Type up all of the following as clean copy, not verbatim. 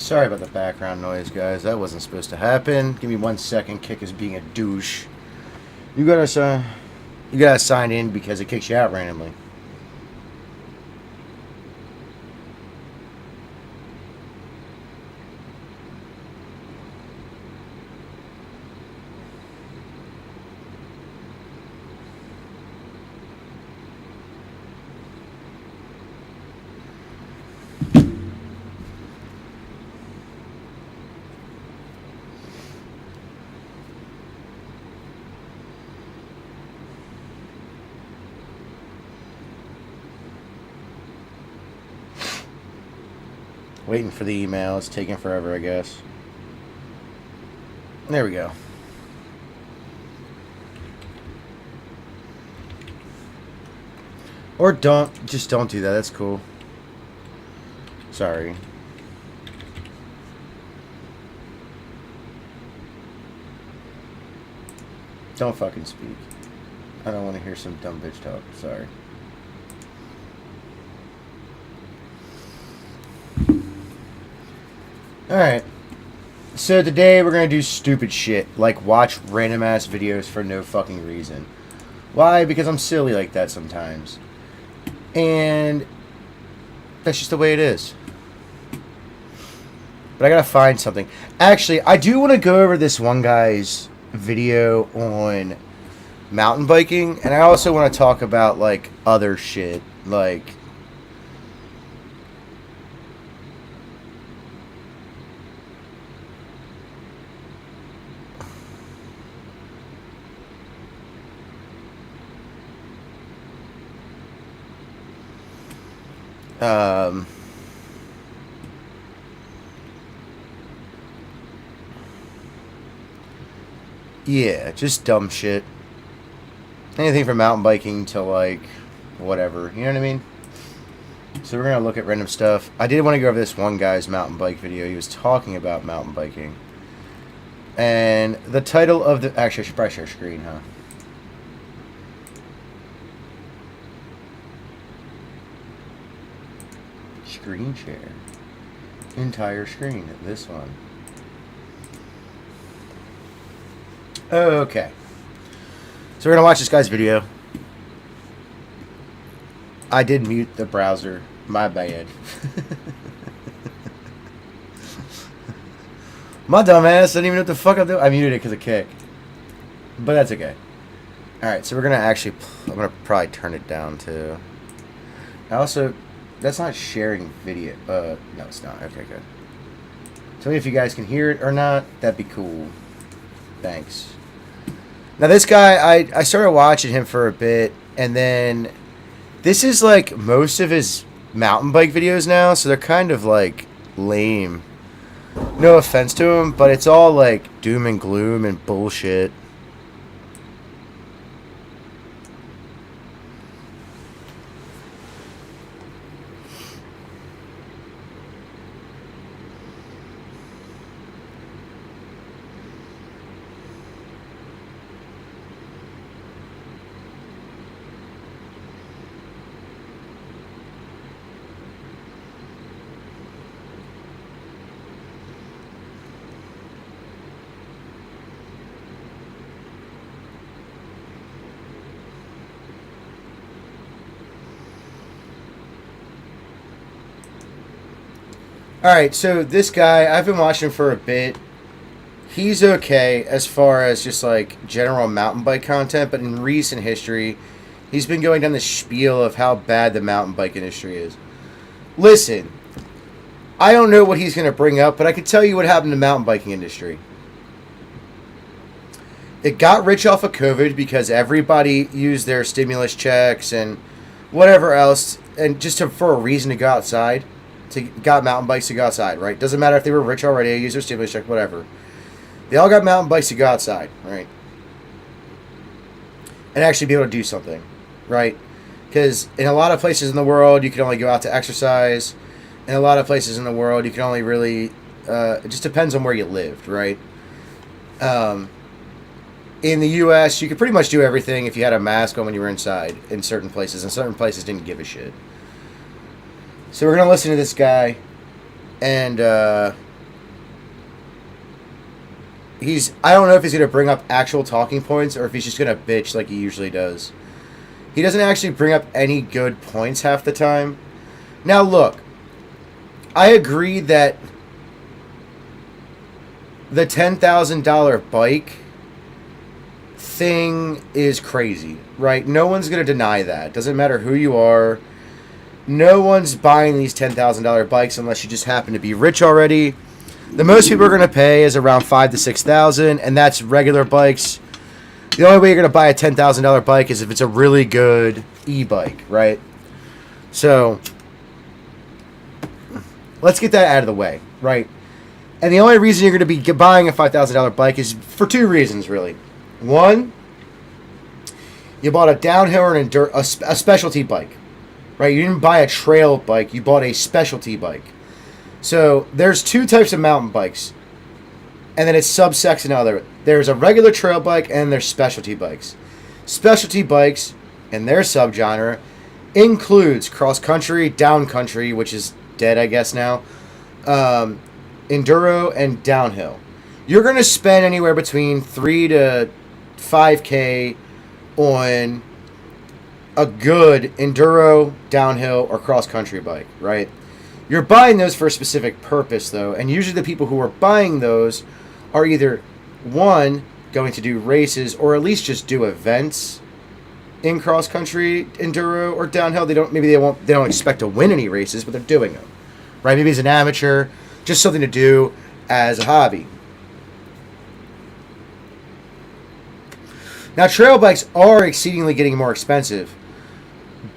Sorry about the background noise, guys. That wasn't supposed to happen. Give me 1 second. Kick is being a douche. You gotta sign in because it kicks you out randomly. Waiting for the email. It's taking forever, I guess. There we go. Or just don't do that. That's cool. Sorry. Don't fucking speak. I don't want to hear some dumb bitch talk. Sorry. Alright. So today we're going to do stupid shit. Like watch random ass videos for no fucking reason. Why? Because I'm silly like that sometimes. And that's just the way it is. But I gotta find something. Actually, I do want to go over this one guy's video on mountain biking. And I also want to talk about, like, other shit. Like... yeah, just dumb shit. Anything from mountain biking to, like, whatever. You know what I mean? So we're going to look at random stuff. I did want to go over this one guy's mountain bike video. He was talking about mountain biking. And the title of the... Actually, I should probably share screen, huh? Screen share. Entire screen. This one. Okay. So we're going to watch this guy's video. I did mute the browser. My bad. My dumb ass didn't even know what the fuck I'm doing. I muted it because of Kick. But that's okay. Alright, so we're going to actually... I'm going to probably turn it down too. I also... That's not sharing video. No, it's not. Okay, good. Tell me if you guys can hear it or not. That'd be cool. Thanks. Now, this guy, I started watching him for a bit, and then this is, like, most of his mountain bike videos now, so they're kind of, like, lame. No offense to him, but it's all, like, doom and gloom and bullshit. Alright, so this guy, I've been watching him for a bit. He's okay as far as just, like, general mountain bike content, but in recent history, he's been going down the spiel of how bad the mountain bike industry is. Listen, I don't know what he's going to bring up, but I can tell you what happened to the mountain biking industry. It got rich off of COVID because everybody used their stimulus checks and whatever else, and just for a reason to go outside. Got mountain bikes to go outside, right? Doesn't matter if they were rich already, use their stimulus check, whatever. They all got mountain bikes to go outside, right? And actually be able to do something, right? Because in a lot of places in the world, you can only go out to exercise. In a lot of places in the world, you can only really... it just depends on where you lived, right? In the U.S., you could pretty much do everything if you had a mask on when you were inside in certain places, and certain places didn't give a shit. So we're going to listen to this guy, and I don't know if he's going to bring up actual talking points or if he's just going to bitch like he usually does. He doesn't actually bring up any good points half the time. Now, look, I agree that the $10,000 bike thing is crazy, right? No one's going to deny that. Doesn't matter who you are. No one's buying these $10,000 bikes unless you just happen to be rich already. The most people are going to pay is around $5,000 to $6,000, and that's regular bikes. The only way you're going to buy a $10,000 bike is if it's a really good e-bike, right? So, let's get that out of the way, right? And the only reason you're going to be buying a $5,000 bike is for two reasons, really. One, you bought a downhill or a specialty bike, right? You didn't buy a trail bike, you bought a specialty bike. So, there's two types of mountain bikes, and then it's subsects and other. There's a regular trail bike, and there's specialty bikes. Specialty bikes, and their subgenre, includes cross-country, down-country, which is dead, I guess, now, enduro, and downhill. You're going to spend anywhere between $3,000 to $5,000 on a good enduro, downhill, or cross-country bike, right? You're buying those for a specific purpose, though, and usually the people who are buying those are either, one, going to do races, or at least just do events in cross-country, enduro, or downhill. They don't expect to win any races, but they're doing them, right? Maybe as an amateur, just something to do as a hobby. Now, trail bikes are exceedingly getting more expensive.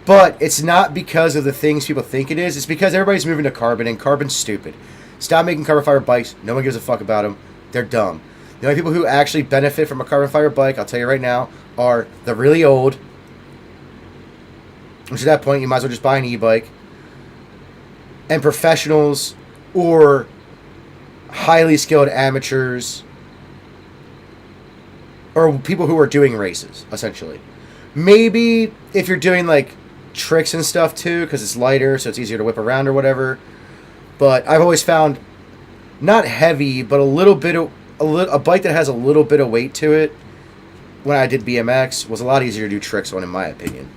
But it's not because of the things people think it is. It's because everybody's moving to carbon, and carbon's stupid. Stop making carbon fiber bikes. No one gives a fuck about them. They're dumb. The only people who actually benefit from a carbon fiber bike, I'll tell you right now, are the really old. Which at that point, you might as well just buy an e-bike. And professionals or highly skilled amateurs. Or people who are doing races, essentially. Maybe if you're doing, like, tricks and stuff too, because it's lighter, so it's easier to whip around or whatever. But I've always found not heavy, but a bike that has a little bit of weight to it when I did BMX was a lot easier to do tricks on, in my opinion.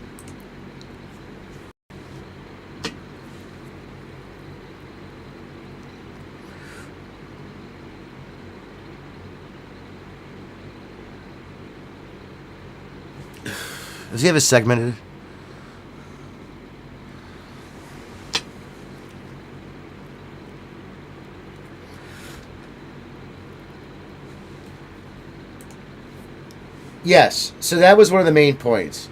Does he have it segmented? Yes, so that was one of the main points.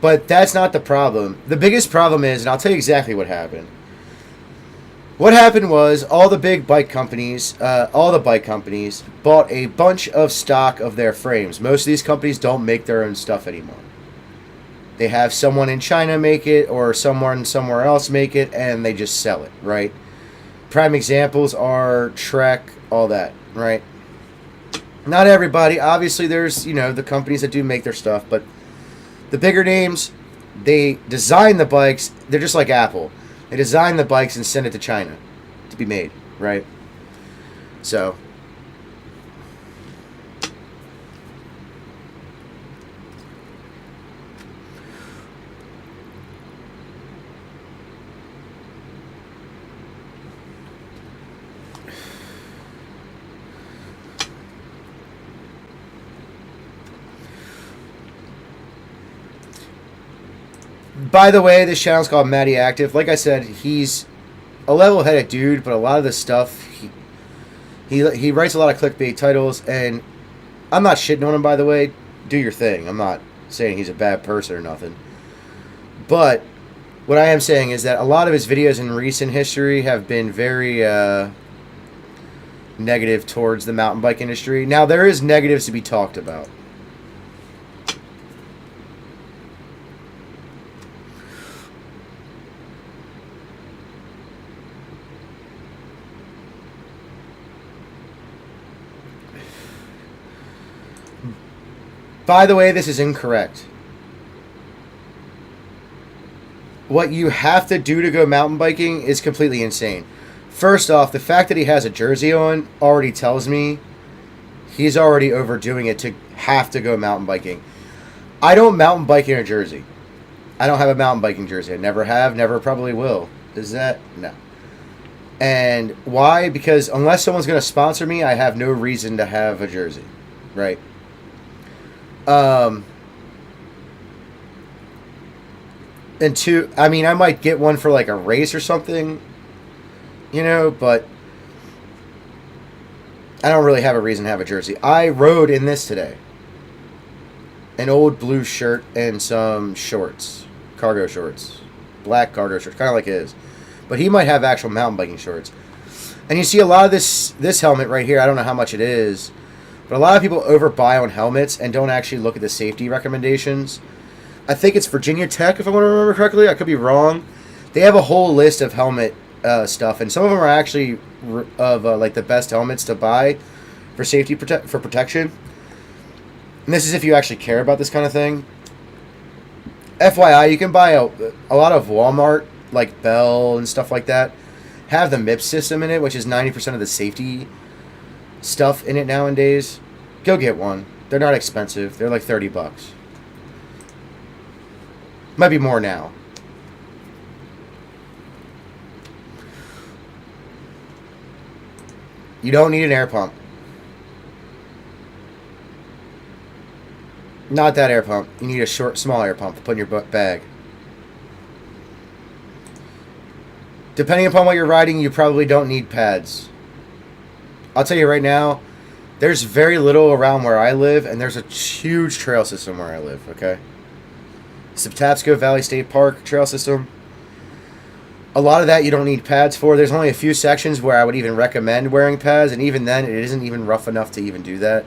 But that's not the problem. The biggest problem is, and I'll tell you exactly what happened. What happened was all the bike companies bought a bunch of stock of their frames. Most of these companies don't make their own stuff anymore. They have someone in China make it or someone somewhere else make it, and they just sell it, right? Prime examples are Trek, all that, right? Not everybody. Obviously, there's, the companies that do make their stuff, but the bigger names, they design the bikes. They're just like Apple. They design the bikes and send it to China to be made, right? So, by the way, this channel's called Matty Active. Like I said, he's a level-headed dude, but a lot of the stuff, he writes a lot of clickbait titles, and I'm not shitting on him, by the way. Do your thing. I'm not saying he's a bad person or nothing. But what I am saying is that a lot of his videos in recent history have been very negative towards the mountain bike industry. Now, there is negatives to be talked about. By the way, this is incorrect. What you have to do to go mountain biking is completely insane. First off, the fact that he has a jersey on already tells me He's already overdoing it to have to go mountain biking. I don't mountain bike in a jersey. I don't have a mountain biking jersey. I never have, never probably will. Is that? No. And why? Because unless someone's going to sponsor me, I have no reason to have a jersey. Right? And two, I mean, I might get one for like a race or something, you know, but I don't really have a reason to have a jersey. I rode in this today. An old blue shirt and some shorts. Cargo shorts. Black cargo shorts. Kind of like his. But he might have actual mountain biking shorts. And you see a lot of this helmet right here. I don't know how much it is. But a lot of people overbuy on helmets and don't actually look at the safety recommendations. I think it's Virginia Tech, if I want to remember correctly. I could be wrong. They have a whole list of helmet stuff. And some of them are actually like the best helmets to buy for safety, for protection. And this is if you actually care about this kind of thing. FYI, you can buy a lot of Walmart, like Bell and stuff like that, have the MIPS system in it, which is 90% of the safety stuff in it nowadays. Go get one. They're not expensive. They're like $30. Might be more now. You don't need an air pump. Not that air pump. You need a small air pump to put in your bag. Depending upon what you're riding, you probably don't need pads. I'll tell you right now, there's very little around where I live, and there's a huge trail system where I live, okay? It's the Patapsco Valley State Park trail system. A lot of that you don't need pads for. There's only a few sections where I would even recommend wearing pads, and even then, it isn't even rough enough to even do that.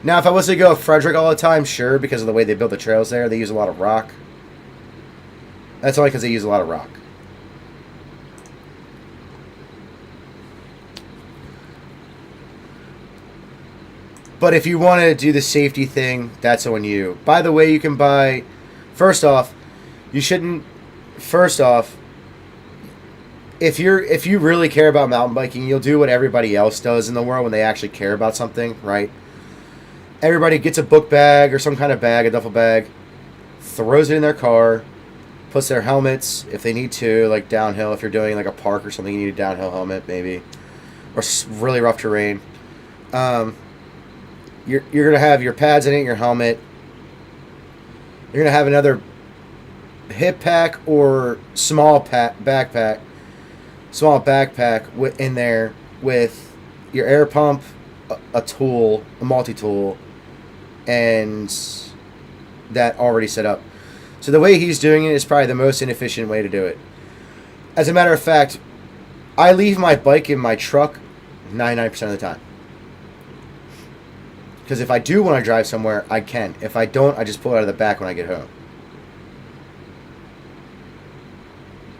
Now, if I was to go Frederick all the time, sure, because of the way they build the trails there, they use a lot of rock. That's only because they use a lot of rock. But if you want to do the safety thing, that's on you. By the way, you can buy... First off, you shouldn't... First off, if you really care about mountain biking, you'll do what everybody else does in the world when they actually care about something, right? Everybody gets a book bag or some kind of bag, a duffel bag, throws it in their car, puts their helmets, if they need to, like downhill. If you're doing like a park or something, you need a downhill helmet, maybe. Or really rough terrain. You're going to have your pads in it, your helmet. You're going to have another hip pack or small backpack in there with your air pump, a tool, a multi-tool, and that already set up. So the way he's doing it is probably the most inefficient way to do it. As a matter of fact, I leave my bike in my truck 99% of the time. Because if I do want to drive somewhere, I can. If I don't, I just pull it out of the back when I get home.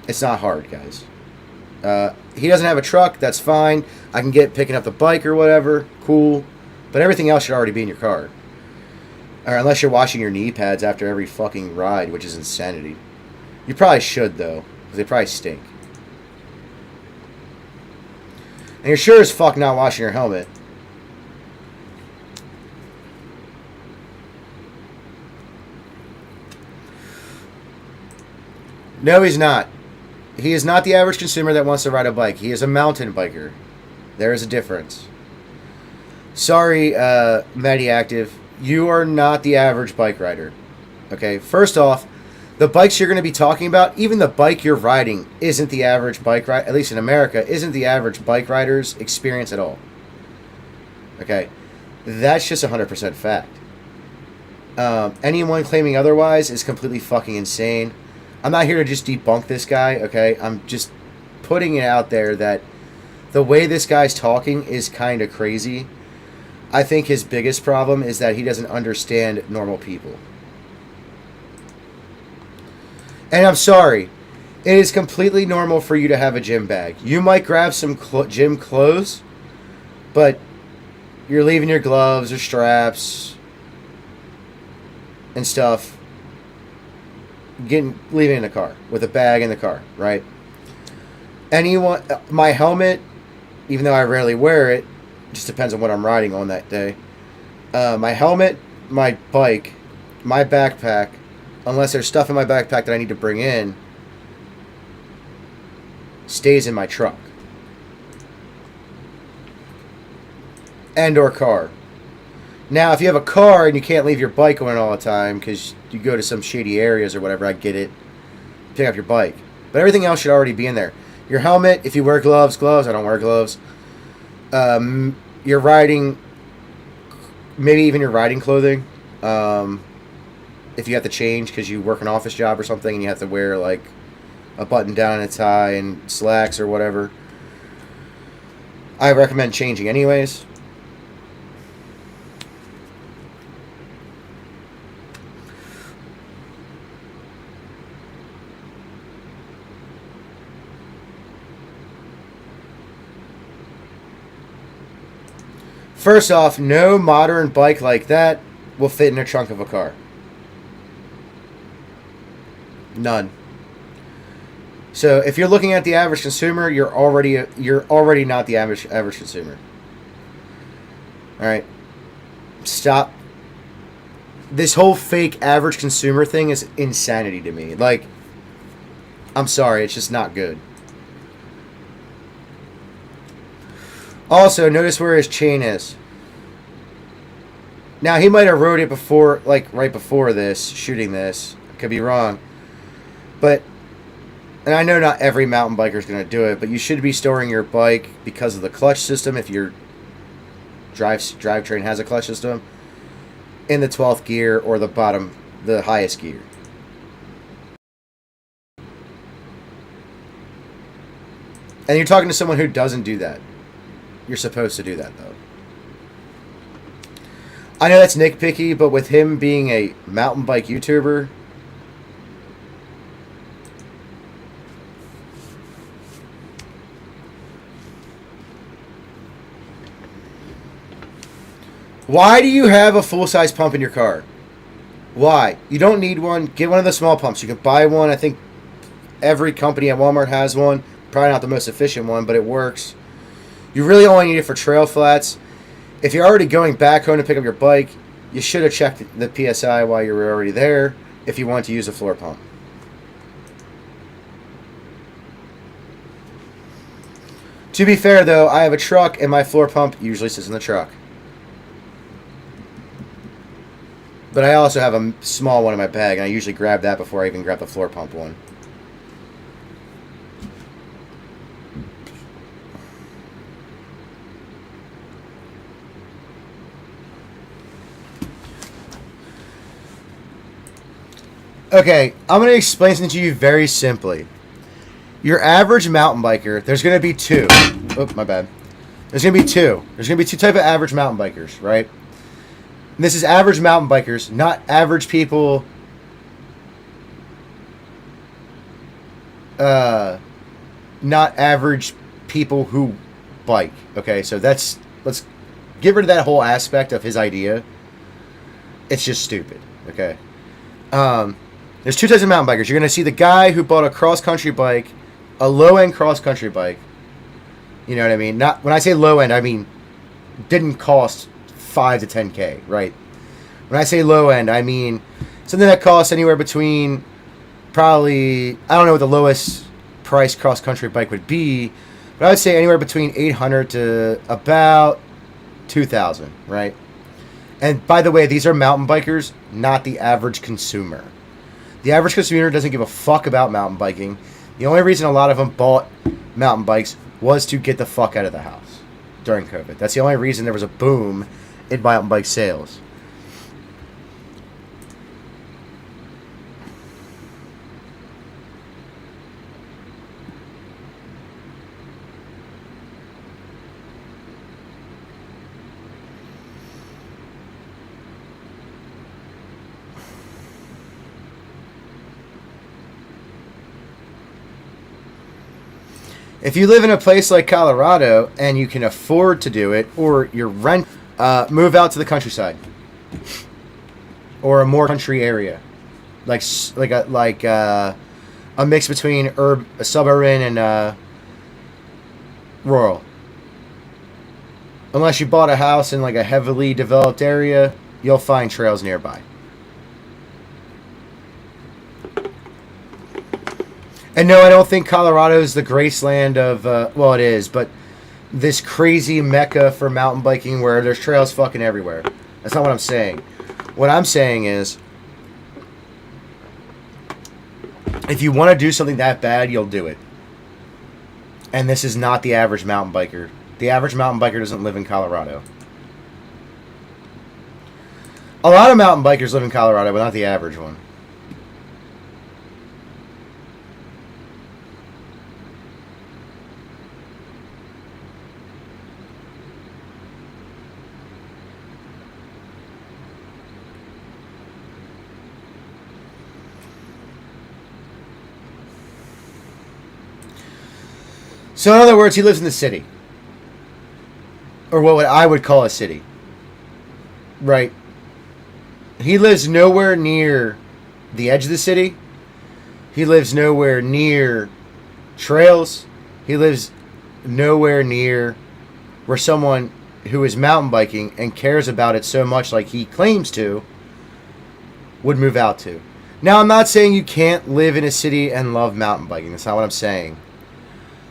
It's not hard, guys. He doesn't have a truck, that's fine. I can get picking up the bike or whatever, cool. But everything else should already be in your car. Or unless you're washing your knee pads after every fucking ride, which is insanity. You probably should, though, because they probably stink. And you're sure as fuck not washing your helmet. No, he's not. He is not the average consumer that wants to ride a bike. He is a mountain biker. There is a difference. Sorry, Matty Active. You are not the average bike rider. Okay, first off, the bikes you're going to be talking about, even the bike you're riding, isn't the average bike ride, at least in America, isn't the average bike rider's experience at all. Okay, that's just 100% fact. Anyone claiming otherwise is completely fucking insane. I'm not here to just debunk this guy, okay? I'm just putting it out there that the way this guy's talking is kind of crazy. I think his biggest problem is that he doesn't understand normal people. And I'm sorry. It is completely normal for you to have a gym bag. You might grab some gym clothes, but you're leaving your gloves or straps and stuff, leaving it in the car with a bag in the car, right? My helmet, even though I rarely wear it, Just depends on what I'm riding on that day. My helmet, my bike, my backpack, unless there's stuff in my backpack that I need to bring in, stays in my truck. And or car. Now, if you have a car and you can't leave your bike on all the time because you go to some shady areas or whatever, I get it. Pick up your bike. But everything else should already be in there. Your helmet, if you wear gloves, I don't wear gloves. Your riding, maybe even your riding clothing. If you have to change because you work an office job or something and you have to wear like a button down and a tie and slacks or whatever, I recommend changing anyways. First off, no modern bike like that will fit in the trunk of a car. None. So if you're looking at the average consumer, you're already not the average consumer. All right. Stop. This whole fake average consumer thing is insanity to me. Like, I'm sorry, it's just not good. Also, notice where his chain is. Now, he might have rode it before, like, right before this, shooting this. I could be wrong. But, and I know not every mountain biker is going to do it, but you should be storing your bike because of the clutch system, if your drivetrain has a clutch system, in the 12th gear or the highest gear. And you're talking to someone who doesn't do that. You're supposed to do that, though. I know that's nitpicky, but with him being a mountain bike YouTuber, why do you have a full-size pump in your car? Why? You don't need one. Get one of the small pumps. You can buy one. I think every company at Walmart has one. Probably not the most efficient one, but it works. You really only need it for trail flats. If you're already going back home to pick up your bike, you should have checked the PSI while you were already there if you want to use a floor pump. To be fair, though, I have a truck, and my floor pump usually sits in the truck. But I also have a small one in my bag, and I usually grab that before I even grab the floor pump one. Okay, I'm going to explain something to you very simply. Your average mountain biker, there's going to be two. Oh, my bad. There's going to be two. There's going to be two type of average mountain bikers, right? And this is average mountain bikers, not average people. Not average people who bike. Okay, so let's get rid of that whole aspect of his idea. It's just stupid. Okay. There's two types of mountain bikers. You're going to see the guy who bought a cross-country bike, a low-end cross-country bike. You know what I mean? Not when I say low-end, I mean didn't cost 5 to 10K, right? When I say low-end, I mean something that costs anywhere between probably, I don't know what the lowest price cross-country bike would be, but I would say anywhere between $800 to about $2,000, right? And by the way, these are mountain bikers, not the average consumer. The average consumer doesn't give a fuck about mountain biking. The only reason a lot of them bought mountain bikes was to get the fuck out of the house during COVID. That's the only reason there was a boom in mountain bike sales. If you live in a place like Colorado and you can afford to do it, or you're move out to the countryside or a more country area, like a mix between suburban and rural. Unless you bought a house in like a heavily developed area, you'll find trails nearby. And no, I don't think Colorado is the Graceland of, well, it is, but this crazy mecca for mountain biking where there's trails fucking everywhere. That's not what I'm saying. What I'm saying is, if you want to do something that bad, you'll do it. And this is not the average mountain biker. The average mountain biker doesn't live in Colorado. A lot of mountain bikers live in Colorado, but not the average one. So in other words, he lives in the city. Or what I would call a city. Right? He lives nowhere near the edge of the city. He lives nowhere near trails. He lives nowhere near where someone who is mountain biking and cares about it so much like he claims to would move out to. Now, I'm not saying you can't live in a city and love mountain biking. That's not what I'm saying.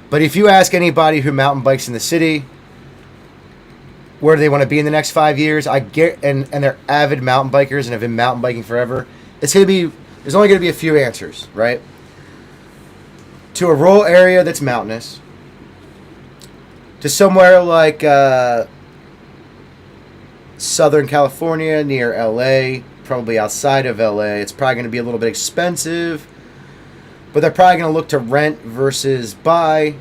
But if you ask anybody who mountain bikes in the city where do they want to be in the next 5 years, and they're avid mountain bikers and have been mountain biking forever, there's only going to be a few answers, right? To a rural area that's mountainous, to somewhere like Southern California near LA, probably outside of LA. It's probably going to be a little bit expensive, but they're probably going to look to rent versus buy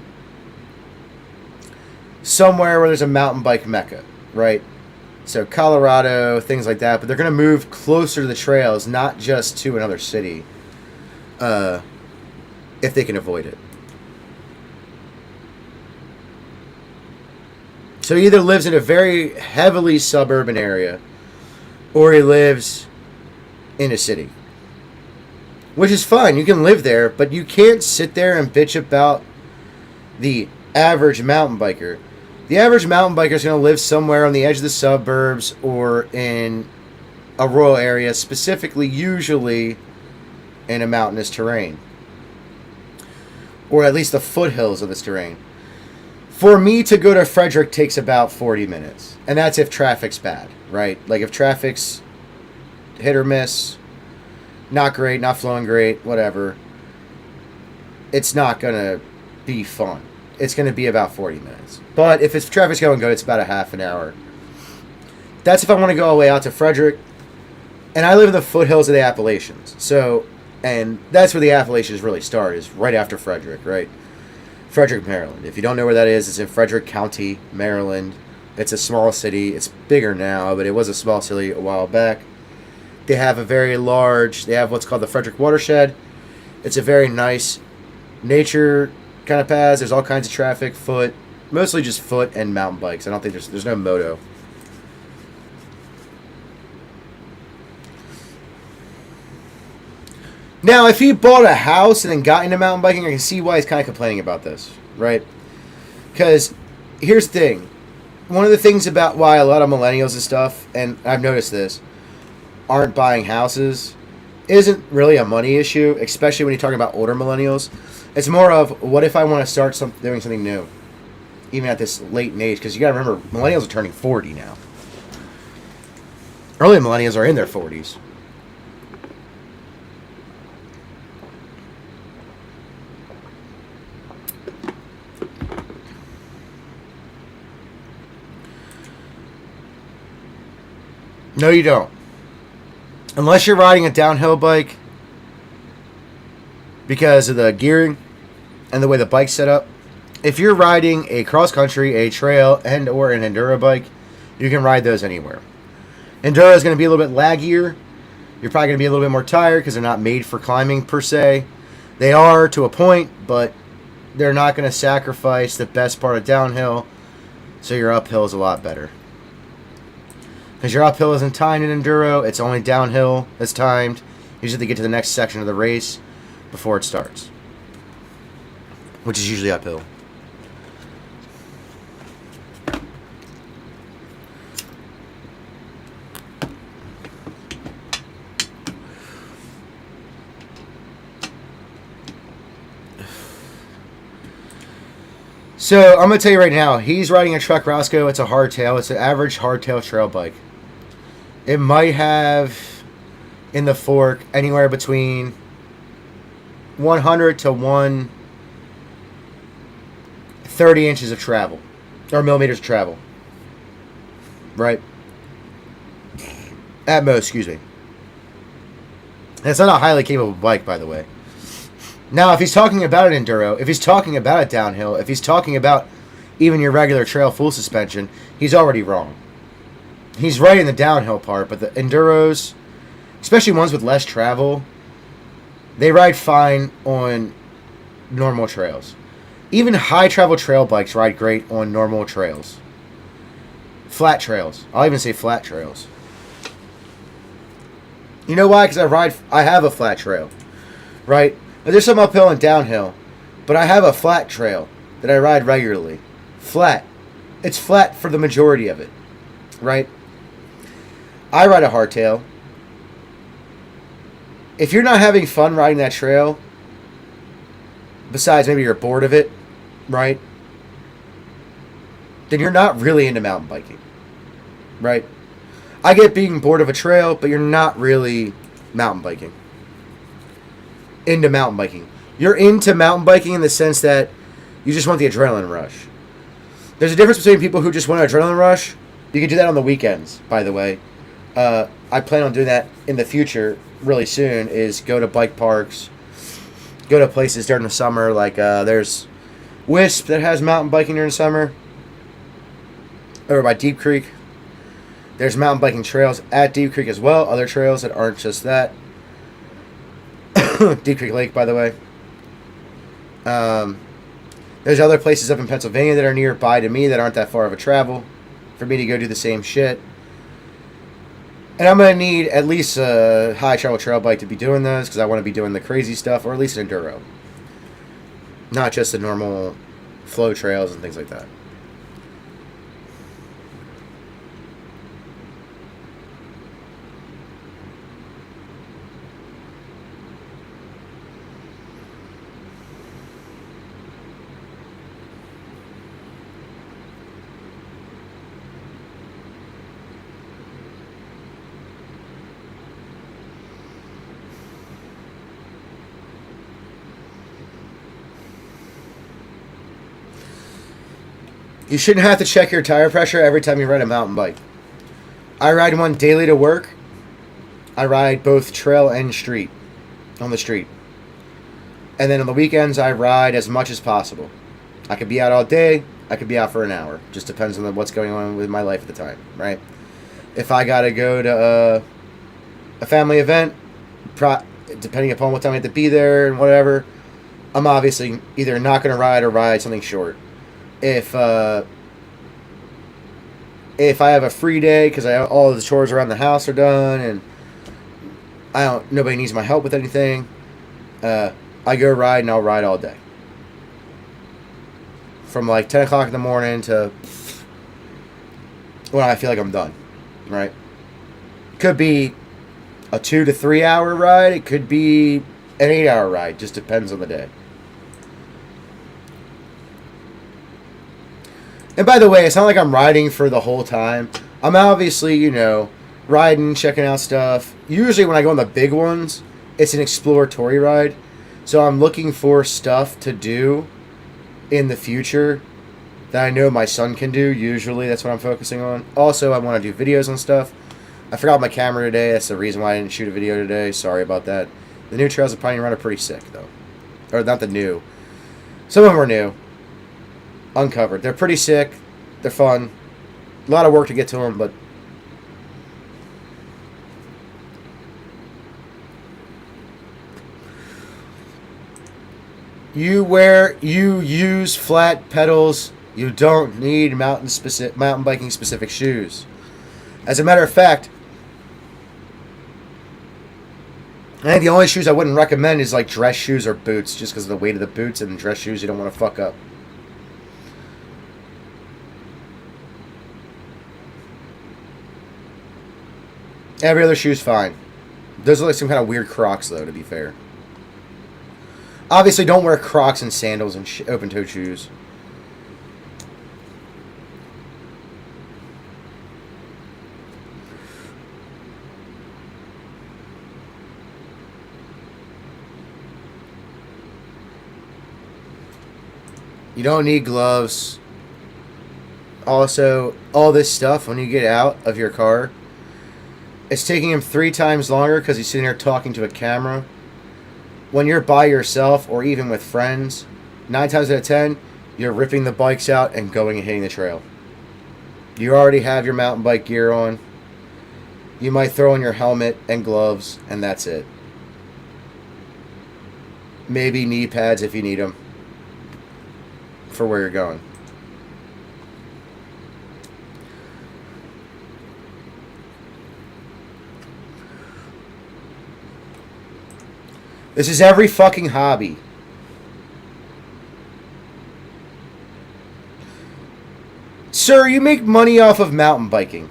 somewhere where there's a mountain bike mecca, right? So Colorado, things like that. But they're going to move closer to the trails, not just to another city, if they can avoid it. So he either lives in a very heavily suburban area, or he lives in a city. Which is fine. You can live there, but you can't sit there and bitch about the average mountain biker. The average mountain biker is going to live somewhere on the edge of the suburbs or in a rural area, specifically, usually in a mountainous terrain. Or at least the foothills of this terrain. For me to go to Frederick takes about 40 minutes. And that's if traffic's bad, right? Like if traffic's hit or miss, not great, not flowing great, whatever, it's not going to be fun. It's going to be about 40 minutes. But if traffic's going good, it's about a half an hour. That's if I want to go all the way out to Frederick. And I live in the foothills of the Appalachians. So, and that's where the Appalachians really start, is right after Frederick, right? Frederick, Maryland. If you don't know where that is, it's in Frederick County, Maryland. It's a small city. It's bigger now, but it was a small city a while back. They have what's called the Frederick Watershed. It's a very nice nature kind of paths. There's all kinds of traffic, foot, mostly just foot and mountain bikes. I don't think there's no moto. Now, if he bought a house and then got into mountain biking, I can see why he's kind of complaining about this, right? Because here's the thing. One of the things about why a lot of millennials and stuff, and I've noticed this, aren't buying houses isn't really a money issue, especially when you're talking about older millennials. It's more of, what if I want to start doing something new, even at this late age? Because you got to remember, millennials are turning 40 now. Early millennials are in their 40s. No, you don't. Unless you're riding a downhill bike, because of the gearing and the way the bike's set up. If you're riding a cross-country, a trail, and or an enduro bike, you can ride those anywhere. Enduro is going to be a little bit laggier. You're probably going to be a little bit more tired because they're not made for climbing per se. They are to a point, but they're not going to sacrifice the best part of downhill, so your uphill is a lot better. Because your uphill isn't timed in enduro, it's only downhill that's timed. Usually they get to the next section of the race before it starts, which is usually uphill. So I'm gonna tell you right now, he's riding a Trek Roscoe. It's a hardtail. It's an average hardtail trail bike. It might have in the fork anywhere between 100 to 130 inches of travel, or millimeters of travel. Right? At most, excuse me. And it's not a highly capable bike, by the way. Now, if he's talking about an enduro, if he's talking about a downhill, if he's talking about even your regular trail full suspension, he's already wrong. He's right in the downhill part, but the enduros, especially ones with less travel, they ride fine on normal trails. Even high travel trail bikes ride great on normal trails. Flat trails. I'll even say flat trails. You know why? Because I have a flat trail, right? There's some uphill and downhill, but I have a flat trail that I ride regularly. Flat. It's flat for the majority of it, right? I ride a hardtail. If you're not having fun riding that trail, besides maybe you're bored of it, right? Then you're not really into mountain biking, right? I get being bored of a trail, but you're not really mountain biking. Into mountain biking. You're into mountain biking in the sense that you just want the adrenaline rush. There's a difference between people who just want an adrenaline rush. You can do that on the weekends, by the way. I plan on doing that in the future really soon, is go to bike parks, go to places during the summer. Like there's Wisp that has mountain biking during the summer. Over by Deep Creek. There's mountain biking trails at Deep Creek as well. Other trails that aren't just that. Deep Creek Lake, by the way. There's other places up in Pennsylvania that are nearby to me that aren't that far of a travel for me to go do the same shit. And I'm going to need at least a high travel trail bike to be doing those, because I want to be doing the crazy stuff, or at least an enduro. Not just the normal flow trails and things like that. You shouldn't have to check your tire pressure every time you ride a mountain bike. I ride one daily to work. I ride both trail and street, on the street. And then on the weekends, I ride as much as possible. I could be out all day. I could be out for an hour. Just depends on what's going on with my life at the time, right? If I got to go to a family event, depending upon what time I have to be there and whatever, I'm obviously either not going to ride or ride something short. If I have a free day because all the chores around the house are done and nobody needs my help with anything, I go ride and I'll ride all day. From like 10 o'clock in the morning to when I feel like I'm done, right? Could be a 2 to 3 hour ride. It could be an 8-hour ride. Just depends on the day. And by the way, it's not like I'm riding for the whole time. I'm obviously, riding, checking out stuff. Usually when I go on the big ones, it's an exploratory ride. So I'm looking for stuff to do in the future that I know my son can do. Usually that's what I'm focusing on. Also, I want to do videos on stuff. I forgot my camera today. That's the reason why I didn't shoot a video today. Sorry about that. The new Trails of Pioneer Run are pretty sick, though. Or not the new. Some of them are new. Uncovered. They're pretty sick. They're fun. A lot of work to get to them, but you use flat pedals. You don't need mountain biking specific shoes. As a matter of fact, I think the only shoes I wouldn't recommend is like dress shoes or boots, just because of the weight of the boots, and dress shoes you don't want to fuck up. Every other shoe's fine. Those are like some kind of weird Crocs, though, to be fair. Obviously, don't wear Crocs and sandals and open-toed shoes. You don't need gloves. Also, all this stuff, when you get out of your car, it's taking him 3 times longer because he's sitting there talking to a camera. When you're by yourself or even with friends, 9 times out of 10, you're ripping the bikes out and going and hitting the trail. You already have your mountain bike gear on. You might throw on your helmet and gloves, and that's it. Maybe knee pads if you need them for where you're going. This is every fucking hobby. Sir, you make money off of mountain biking.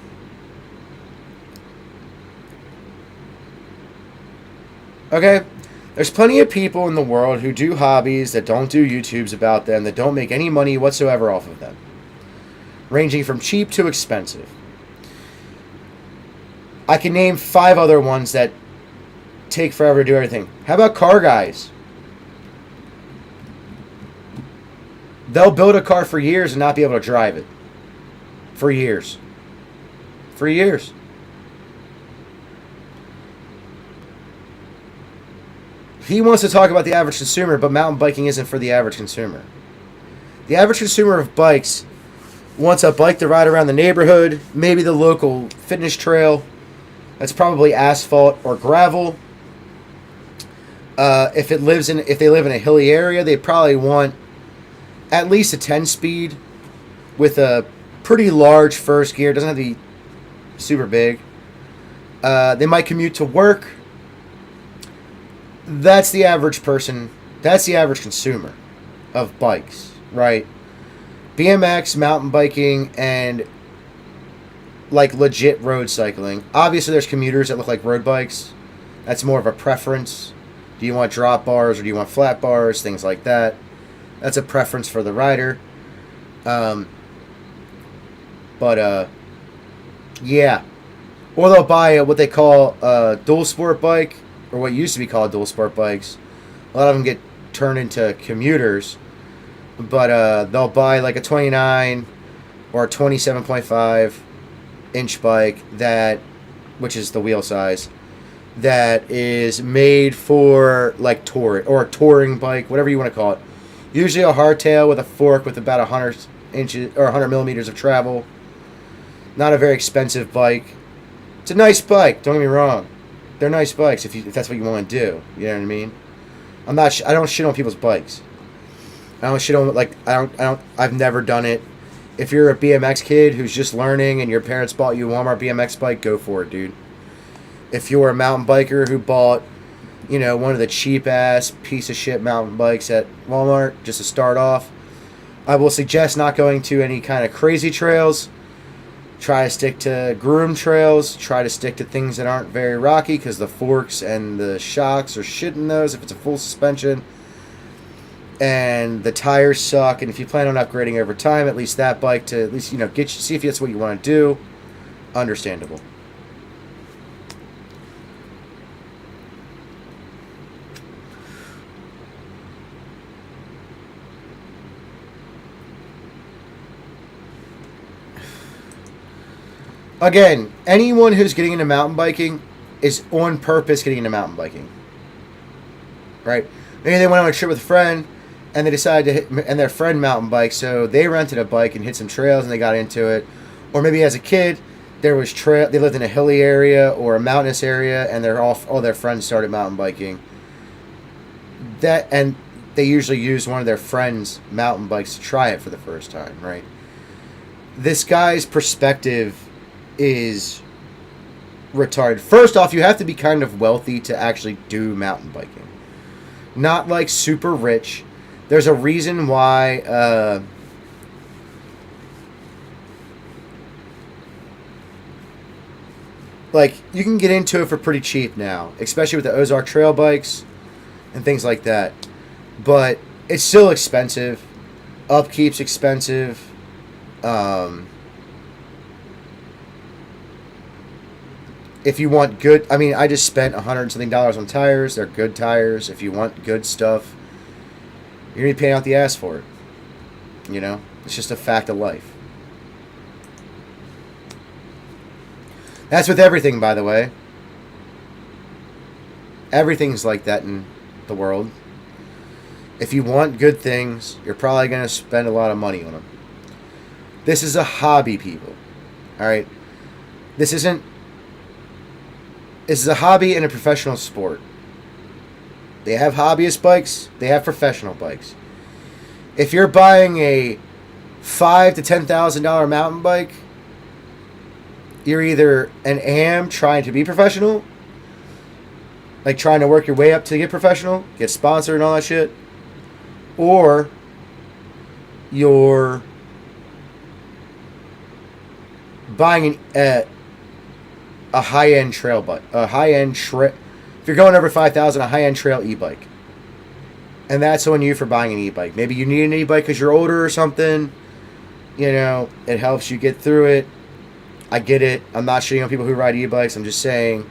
Okay? There's plenty of people in the world who do hobbies that don't do YouTubes about them, that don't make any money whatsoever off of them. Ranging from cheap to expensive. I can name 5 other ones that take forever to do everything. How about car guys? They'll build a car for years and not be able to drive it. For years. For years. He wants to talk about the average consumer, but mountain biking isn't for the average consumer. The average consumer of bikes wants a bike to ride around the neighborhood, maybe the local fitness trail. That's probably asphalt or gravel. If they live in a hilly area, they probably want at least a 10-speed with a pretty large first gear. It doesn't have to be super big. They might commute to work. That's the average person. That's the average consumer of bikes, right? BMX, mountain biking, and like legit road cycling. Obviously, there's commuters that look like road bikes. That's more of a preference. Do you want drop bars or do you want flat bars? Things like that. That's a preference for the rider. Yeah. Or they'll buy what they call a dual sport bike, or what used to be called dual sport bikes. A lot of them get turned into commuters. But they'll buy like a 29 or a 27.5 inch bike which is the wheel size, that is made for like tour or a touring bike, whatever you want to call it. Usually a hardtail with a fork with about 100 inches or 100 millimeters of travel. Not a very expensive bike. It's a nice bike. Don't get me wrong. They're nice bikes if that's what you want to do. You know what I mean? I don't shit on people's bikes. I don't shit on I've never done it. If you're a BMX kid who's just learning and your parents bought you a Walmart BMX bike, go for it, dude. If you're a mountain biker who bought, one of the cheap-ass piece of shit mountain bikes at Walmart just to start off, I will suggest not going to any kind of crazy trails. Try to stick to groomed trails. Try to stick to things that aren't very rocky because the forks and the shocks are shit in those if it's a full suspension. And the tires suck. And if you plan on upgrading over time, at least that bike to at least, see if that's what you want to do. Understandable. Again, anyone who's getting into mountain biking is on purpose getting into mountain biking. Right? Maybe they went on a trip with a friend and they decided and their friend mountain biked, so they rented a bike and hit some trails and they got into it. Or maybe as a kid, they lived in a hilly area or a mountainous area and all their friends started mountain biking. And they usually use one of their friends' mountain bikes to try it for the first time, right? This guy's perspective is retarded. First off, you have to be kind of wealthy to actually do mountain biking. Not like super rich. There's a reason why you can get into it for pretty cheap now, especially with the Ozark Trail bikes and things like that. But it's still expensive. Upkeep's expensive. If you want good, I just spent $100 and something on tires. They're good tires. If you want good stuff, you're going to be paying out the ass for it. You know? It's just a fact of life. That's with everything, by the way. Everything's like that in the world. If you want good things, you're probably going to spend a lot of money on them. This is a hobby, people. Alright? This is a hobby and a professional sport. They have hobbyist bikes. They have professional bikes. If you're buying a $5,000 to $10,000 mountain bike, you're either an AM trying to be professional, like trying to work your way up to get professional, get sponsored and all that shit, or you're buying a high-end trail bike, if you're going over 5,000, a high-end trail e-bike. And that's on you for buying an e-bike. Maybe you need an e-bike because you're older or something. You know, it helps you get through it. I get it. I'm not shitting on people who ride e-bikes. I'm just saying,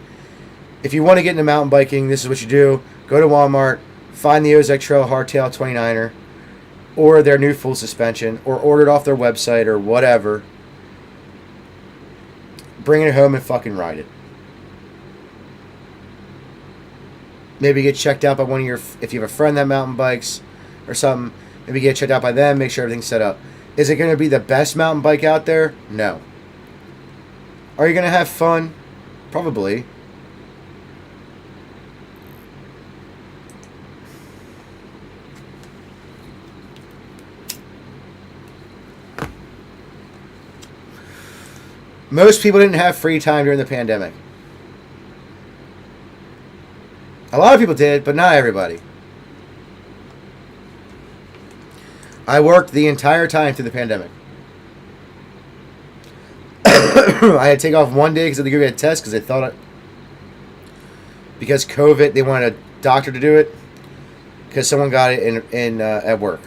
if you want to get into mountain biking, this is what you do. Go to Walmart, find the Ozek Trail Hardtail 29er, or their new full suspension, or order it off their website or whatever. Bring it home and fucking ride it. Maybe get checked out by one of your... If you have a friend that mountain bikes or something, maybe get checked out by them, make sure everything's set up. Is it going to be the best mountain bike out there? No. Are you going to have fun? Probably. Most people didn't have free time during the pandemic. A lot of people did, but not everybody. I worked the entire time through the pandemic. I had to take off one day because I had to go get a test because they thought it... Because COVID, they wanted a doctor to do it because someone got it in at work.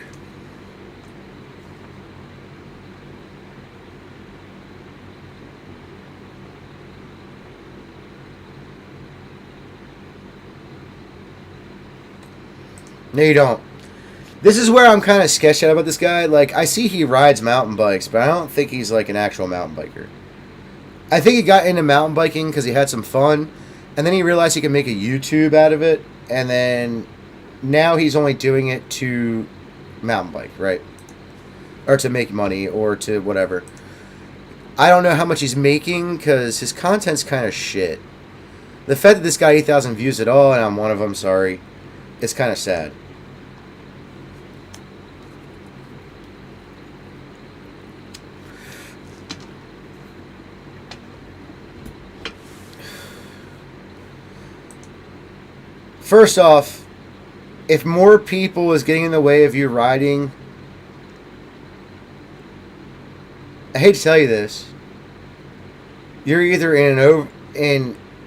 No, you don't. This is where I'm kind of sketched out about this guy. Like, I see he rides mountain bikes, but I don't think he's like an actual mountain biker. I think he got into mountain biking because he had some fun, and then he realized he could make a YouTube out of it, and then now he's only doing it to mountain bike, right? Or to make money, or to whatever. I don't know how much he's making because his content's kind of shit. The fact that this guy 8,000 views at all, and I'm one of them, sorry, it's kind of sad. First off, if more people is getting in the way of you riding, I hate to tell you this, you're either in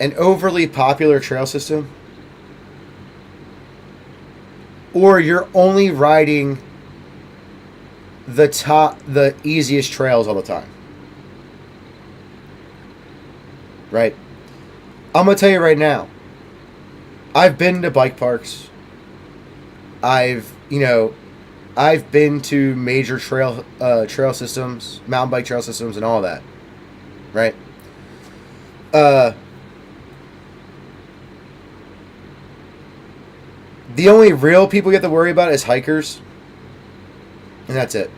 an overly popular trail system, or you're only riding the easiest trails all the time. Right? I'm going to tell you right now, I've been to bike parks. I've been to major trail systems, mountain bike trail systems and all that. Right? The only real people you have to worry about is hikers. And that's it.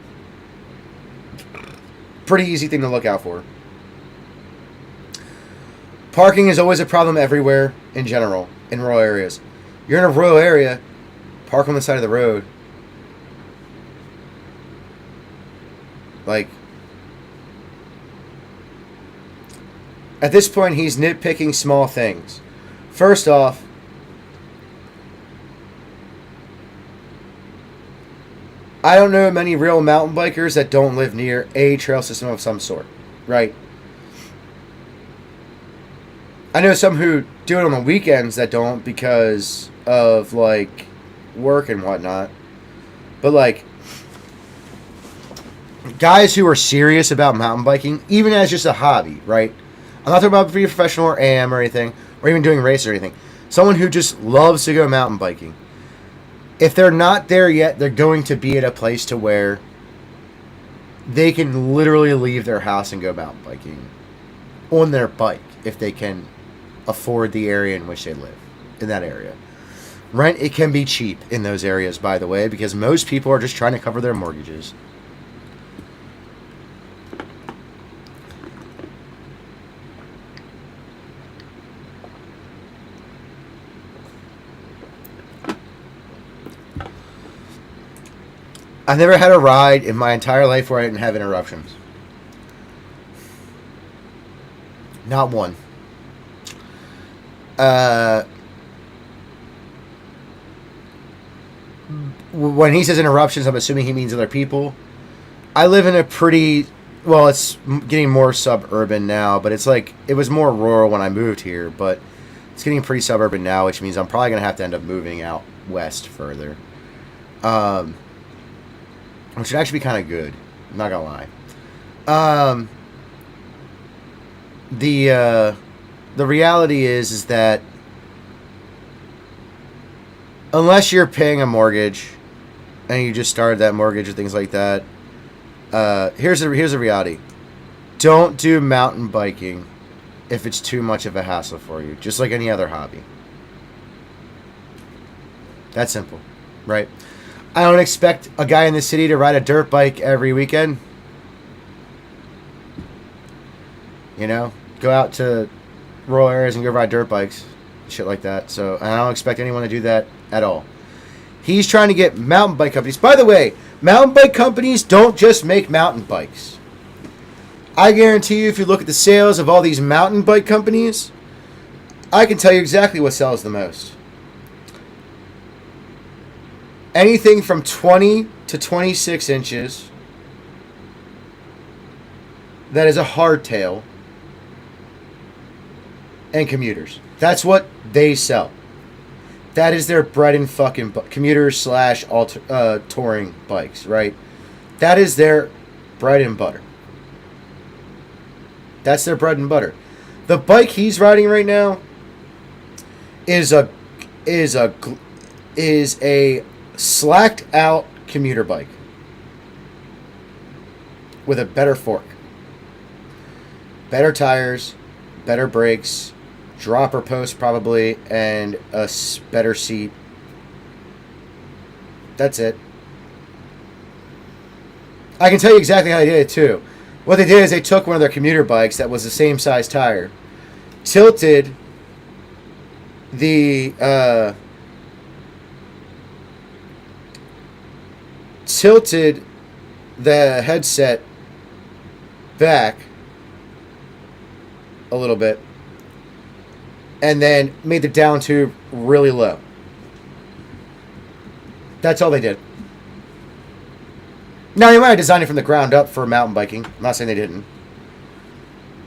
Pretty easy thing to look out for. Parking is always a problem everywhere in general, in rural areas. You're in a rural area, park on the side of the road. Like, at this point, he's nitpicking small things. First off, I don't know many real mountain bikers that don't live near a trail system of some sort, right? I know some who do it on the weekends that don't because of, like, work and whatnot. But, like, guys who are serious about mountain biking, even as just a hobby, right? I'm not talking about being professional or AM or anything, or even doing races or anything. Someone who just loves to go mountain biking. If they're not there yet, they're going to be at a place to where they can literally leave their house and go mountain biking on their bike if they can afford the area in which they live in that area. Rent, it can be cheap in those areas, by the way, because most people are just trying to cover their mortgages. I've never had a ride in my entire life where I didn't have interruptions. Not one. When he says interruptions, I'm assuming he means other people. I live in a pretty... Well, it's getting more suburban now, but it's like... It was more rural when I moved here, but it's getting pretty suburban now, which means I'm probably going to have to end up moving out west further. Which would actually be kind of good. I'm not going to lie. The reality is that unless you're paying a mortgage and you just started that mortgage or things like that, here's the reality. Don't do mountain biking if it's too much of a hassle for you, just like any other hobby. That's simple, right? I don't expect a guy in the city to ride a dirt bike every weekend. You know, go out to rural areas and go ride dirt bikes, shit like that. So I don't expect anyone to do that at all. He's trying to get mountain bike companies. By the way, mountain bike companies don't just make mountain bikes. I guarantee you, if you look at the sales of all these mountain bike companies, I can tell you exactly what sells the most. Anything from 20 to 26 inches that is a hardtail and commuters. That's what they sell. That is their bread and fucking commuters slash touring bikes, right? That is their bread and butter. That's their bread and butter. The bike he's riding right now is a slacked out commuter bike with a better fork, better tires, better brakes, dropper post probably, and a better seat. That's it. I can tell you exactly how they did it too. What they did is they took one of their commuter bikes that was the same size tire, tilted the headset back a little bit, and then made the down tube really low. That's all they did. Now, they might have designed it from the ground up for mountain biking. I'm not saying they didn't.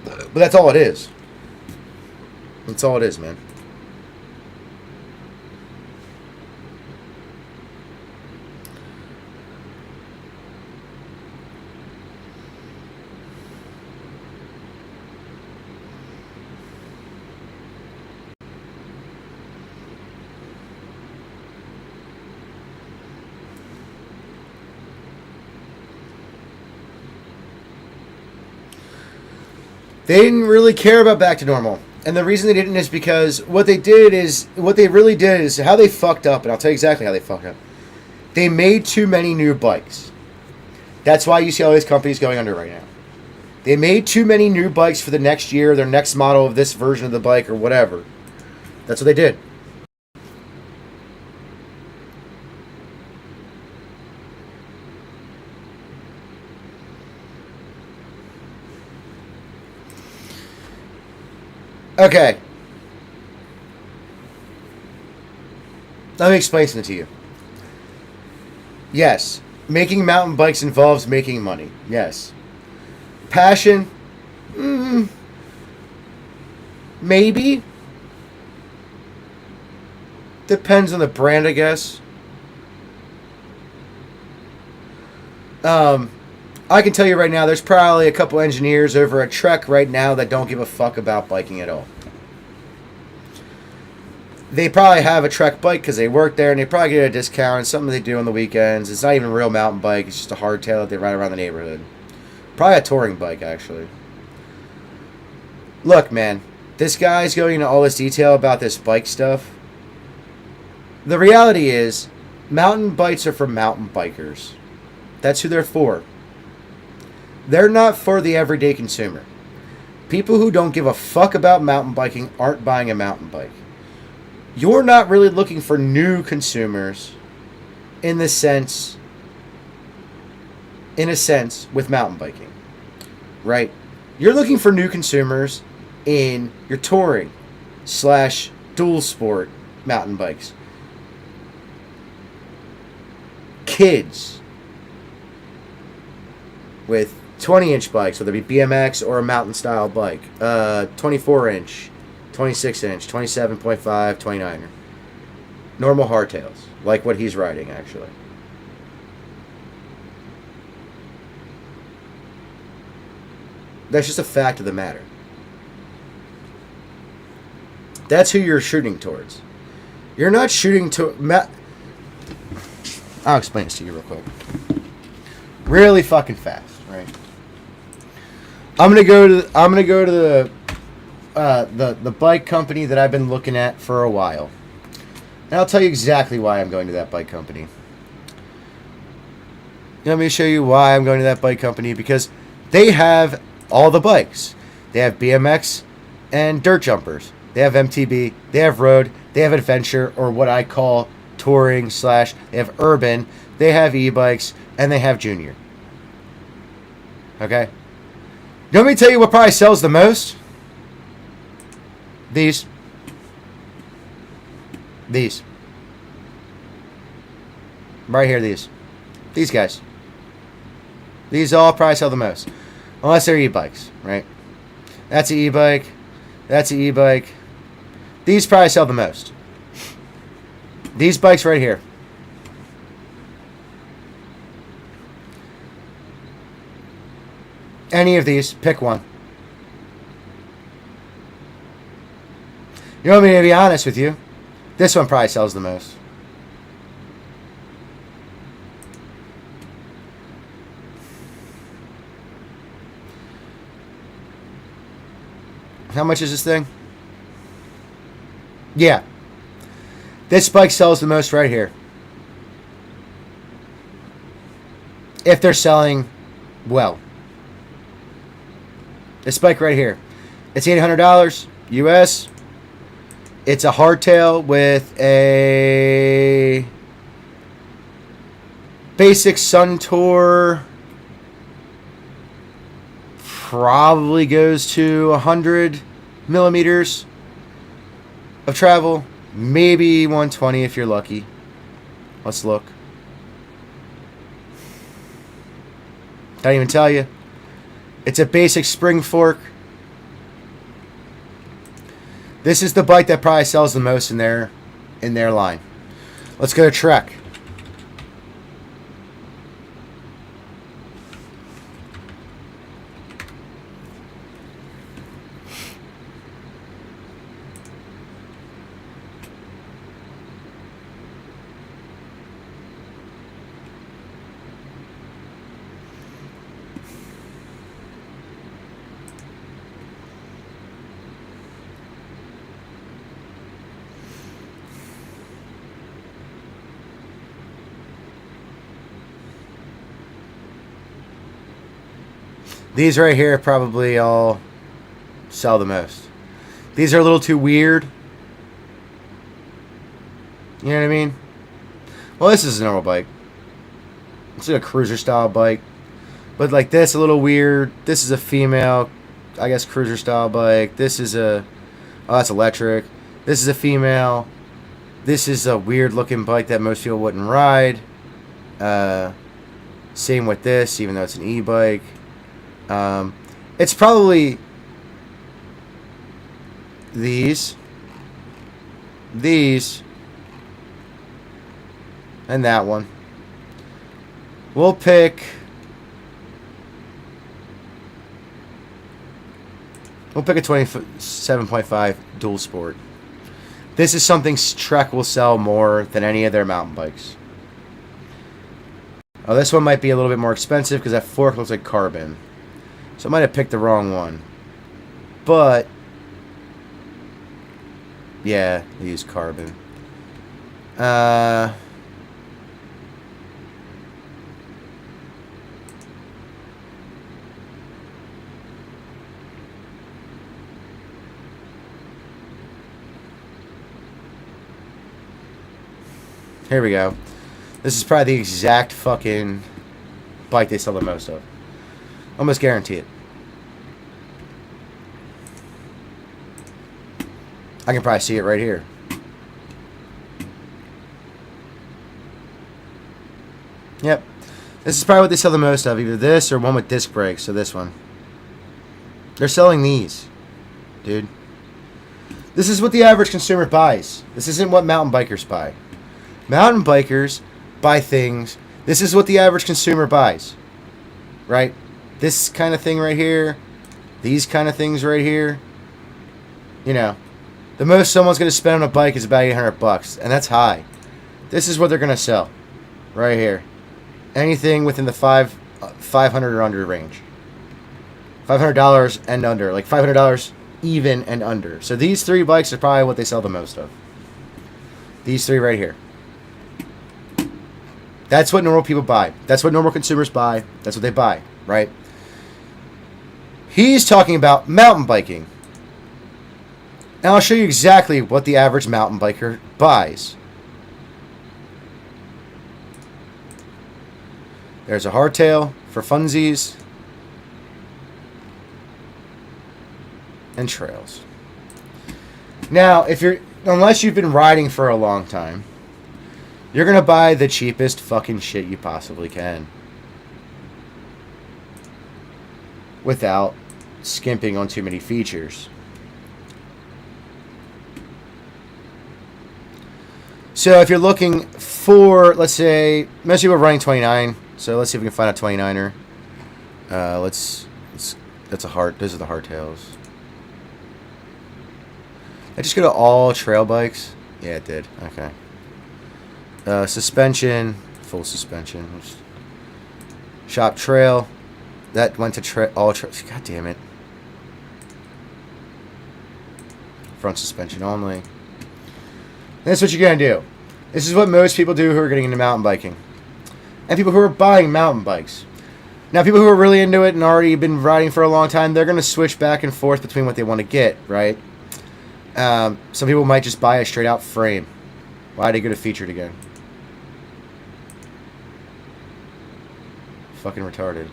But that's all it is. That's all it is, man. They didn't really care about back to normal. And the reason they didn't is because what they really did is how they fucked up, and I'll tell you exactly how they fucked up. They made too many new bikes. That's why you see all these companies going under right now. They made too many new bikes for the next year, their next model of this version of the bike or whatever. That's what they did. Okay. Let me explain something to you. Yes, making mountain bikes involves making money. Yes. Passion? Maybe. Depends on the brand, I guess. I can tell you right now, there's probably a couple engineers over at Trek right now that don't give a fuck about biking at all. They probably have a Trek bike because they work there, and they probably get a discount. It's something they do on the weekends. It's not even a real mountain bike. It's just a hardtail that they ride around the neighborhood. Probably a touring bike, actually. Look, man. This guy's going into all this detail about this bike stuff. The reality is, mountain bikes are for mountain bikers. That's who they're for. They're not for the everyday consumer. People who don't give a fuck about mountain biking aren't buying a mountain bike. You're not really looking for new consumers in a sense with mountain biking, right? You're looking for new consumers in your touring / dual sport mountain bikes. Kids with 20-inch bikes, whether it be BMX or a mountain style bike, 24-inch, 26-inch, 27.5, 29er. Normal hardtails, like what he's riding, actually. That's just a fact of the matter. That's who you're shooting towards. You're not shooting to... I'll explain this to you real quick. Really fucking fast, right? I'm gonna go to the bike company that I've been looking at for a while. And I'll tell you exactly why I'm going to that bike company. Let me show you why I'm going to that bike company. Because they have all the bikes. They have BMX and dirt jumpers. They have MTB. They have road. They have adventure, or what I call touring / they have urban. They have e-bikes, and they have junior. Okay? Let me tell you what probably sells the most. These. Right here, these. These guys. These all probably sell the most. Unless they're e-bikes, right? That's an e-bike. That's an e-bike. These probably sell the most. These bikes right here. Any of these, pick one. You want me to be honest with you? This one probably sells the most. How much is this thing? Yeah. This bike sells the most right here. If they're selling well. This bike right here. It's $800 US. It's a hardtail with a basic Sun Tour. Probably goes to 100 millimeters of travel. Maybe 120 if you're lucky. Let's look. Can't even tell you. It's a basic spring fork. This is the bike that probably sells the most in their line. Let's go to Trek. These right here probably all sell the most. These are a little too weird. You know what I mean? Well, this is a normal bike. It's like a cruiser style bike. But like this, a little weird. This is a female, I guess, cruiser style bike. This is a... Oh, that's electric. This is a female. This is a weird looking bike that most people wouldn't ride. Same with this, even though it's an e-bike. It's probably these, and that one. We'll pick a 27.5 dual sport. This is something Trek will sell more than any of their mountain bikes. Oh, this one might be a little bit more expensive because that fork looks like carbon. So I might have picked the wrong one. But, yeah, they use carbon. Here we go. This is probably the exact fucking bike they sell the most of. Almost guarantee it. I can probably see it right here. Yep. This is probably what they sell the most of. Either this or one with disc brakes. So this one. They're selling these. Dude. This is what the average consumer buys. This isn't what mountain bikers buy. Mountain bikers buy things. This is what the average consumer buys. Right? This kind of thing right here. These kind of things right here. You know. The most someone's going to spend on a bike is about $800. And that's high. This is what they're going to sell. Right here. Anything within the $500 or under range. $500 and under. Like $500 even and under. So these three bikes are probably what they sell the most of. These three right here. That's what normal people buy. That's what normal consumers buy. That's what they buy, right? He's talking about mountain biking. Now I'll show you exactly what the average mountain biker buys. There's a hardtail for funsies and trails. Now, unless you've been riding for a long time, you're going to buy the cheapest fucking shit you possibly can. Without skimping on too many features. So if you're looking for, let's say, most people are running 29. So let's see if we can find a 29er. That's a heart. Those are the hardtails. I just go to all trail bikes. Yeah, it did. Okay. Suspension, full suspension. Shop trail. That went to all trail. God damn it. Front suspension only. That's what you're going to do. This is what most people do who are getting into mountain biking. And people who are buying mountain bikes. Now, people who are really into it and already been riding for a long time, they're going to switch back and forth between what they want to get, right? Some people might just buy a straight-out frame. Why did I go to featured again? Fucking retarded.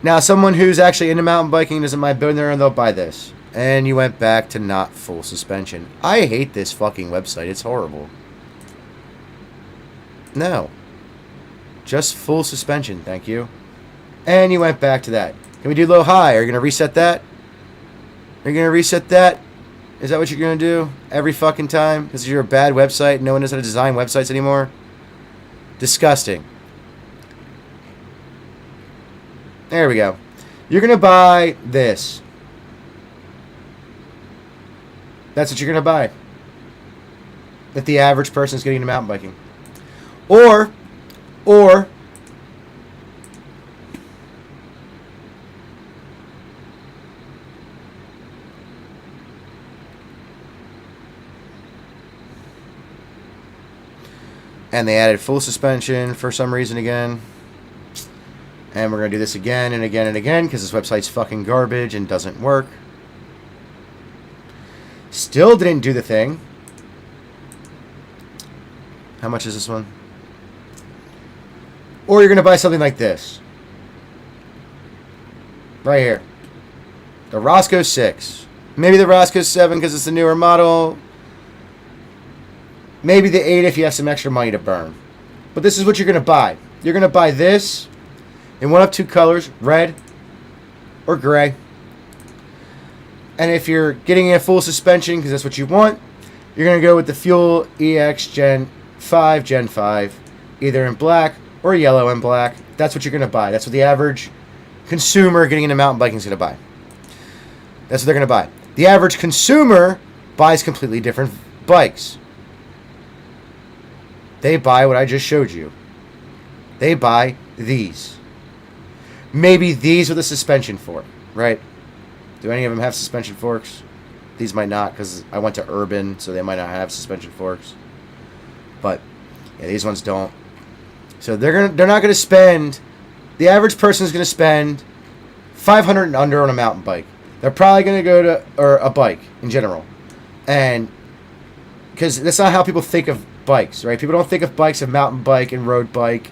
Now, someone who's actually into mountain biking doesn't mind building their own, they'll buy this. And you went back to not full suspension. I hate this fucking website. It's horrible. No. Just full suspension, thank you. And you went back to that. Can we do low high? Are you going to reset that? Are you going to reset that? Is that what you're going to do every fucking time? Because you're a bad website. No one knows how to design websites anymore. Disgusting. There we go. You're going to buy this. That's what you're going to buy. That the average person is getting into mountain biking. Or, and they added full suspension for some reason again. And we're going to do this again and again and again because this website's fucking garbage and doesn't work. Still didn't do the thing. How much is this one? Or you're going to buy something like this. Right here. The Roscoe 6. Maybe the Roscoe 7 because it's a newer model. Maybe the 8 if you have some extra money to burn. But this is what you're going to buy. You're going to buy this in one of two colors, red or gray. And if you're getting a full suspension because that's what you want, you're going to go with the Fuel EX Gen 5, Gen 5, either in black or yellow and black. That's what you're going to buy. That's what the average consumer getting into mountain biking is going to buy. That's what they're going to buy. The average consumer buys completely different bikes. They buy what I just showed you. They buy these. Maybe these with a suspension fork, right? Do any of them have suspension forks? These might not, because I went to Urban, so they might not have suspension forks. But yeah, these ones don't. So they're not gonna spend. The average person is gonna spend $500 and under on a mountain bike. They're probably gonna go to or a bike in general, and because that's not how people think of bikes, right? People don't think of bikes of mountain bike and road bike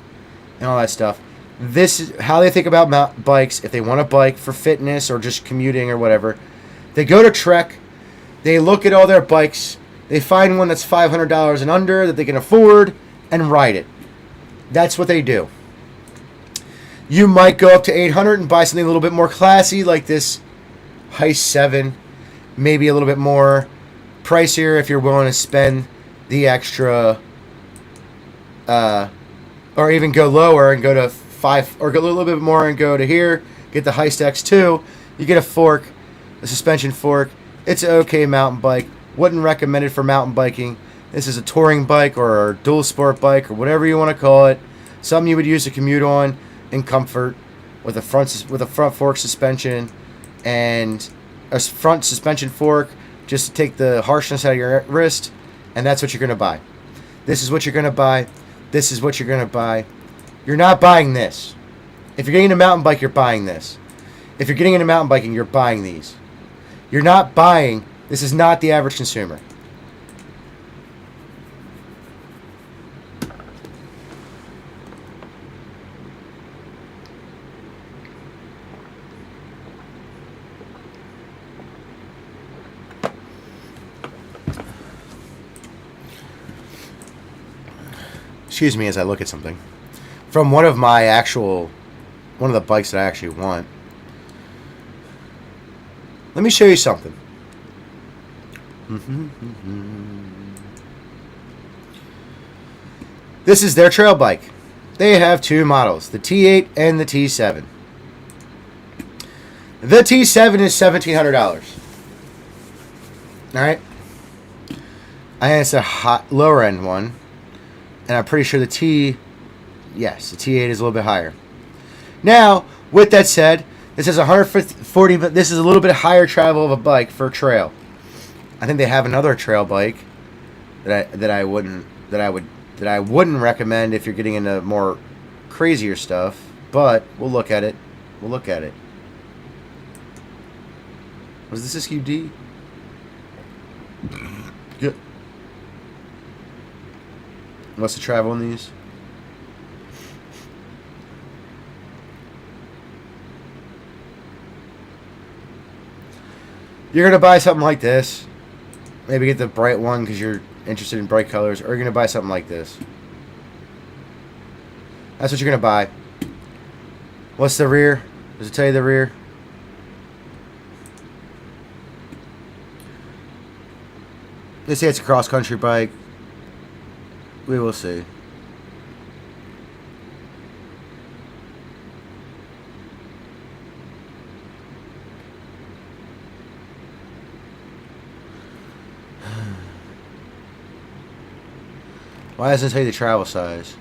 and all that stuff. This is how they think about mountain bikes. If they want a bike for fitness or just commuting or whatever, they go to Trek. They look at all their bikes. They find one that's $500 and under that they can afford and ride it. That's what they do. You might go up to $800 and buy something a little bit more classy, like this Heist 7. Maybe a little bit more pricier if you're willing to spend the extra, or even go lower and go to 5, or go a little bit more and go to here. Get the Heist X2. You get a fork, a suspension fork. It's an okay mountain bike. Wouldn't recommend it for mountain biking. This is a touring bike or a dual sport bike or whatever you want to call it. Something you would use to commute on in comfort with a front fork suspension and a front suspension fork just to take the harshness out of your wrist, and that's what you're going to buy. This is what you're going to buy. This is what you're going to buy. You're not buying this. If you're getting into mountain bike, you're buying this. If you're getting into mountain biking, you're buying these. You're not buying. This is not the average consumer. Excuse me as I look at something. From one of the bikes that I actually want. Let me show you something. This is their trail bike. They have two models, the T8 and the T7. The T7 is $1,700. Alright? And it's a lower end one. And I'm pretty sure the T8 is a little bit higher. Now, with that said, this is 140, but this is a little bit higher travel of a bike for trail. I think they have another trail bike that I wouldn't recommend if you're getting into more crazier stuff. But we'll look at it. Was this SQD? Good. What's the travel on these? You're going to buy something like this. Maybe get the bright one because you're interested in bright colors. Or you're going to buy something like this. That's what you're going to buy. What's the rear? Does it tell you the rear? They say it's a cross-country bike. We will see. Why doesn't it tell you the travel size?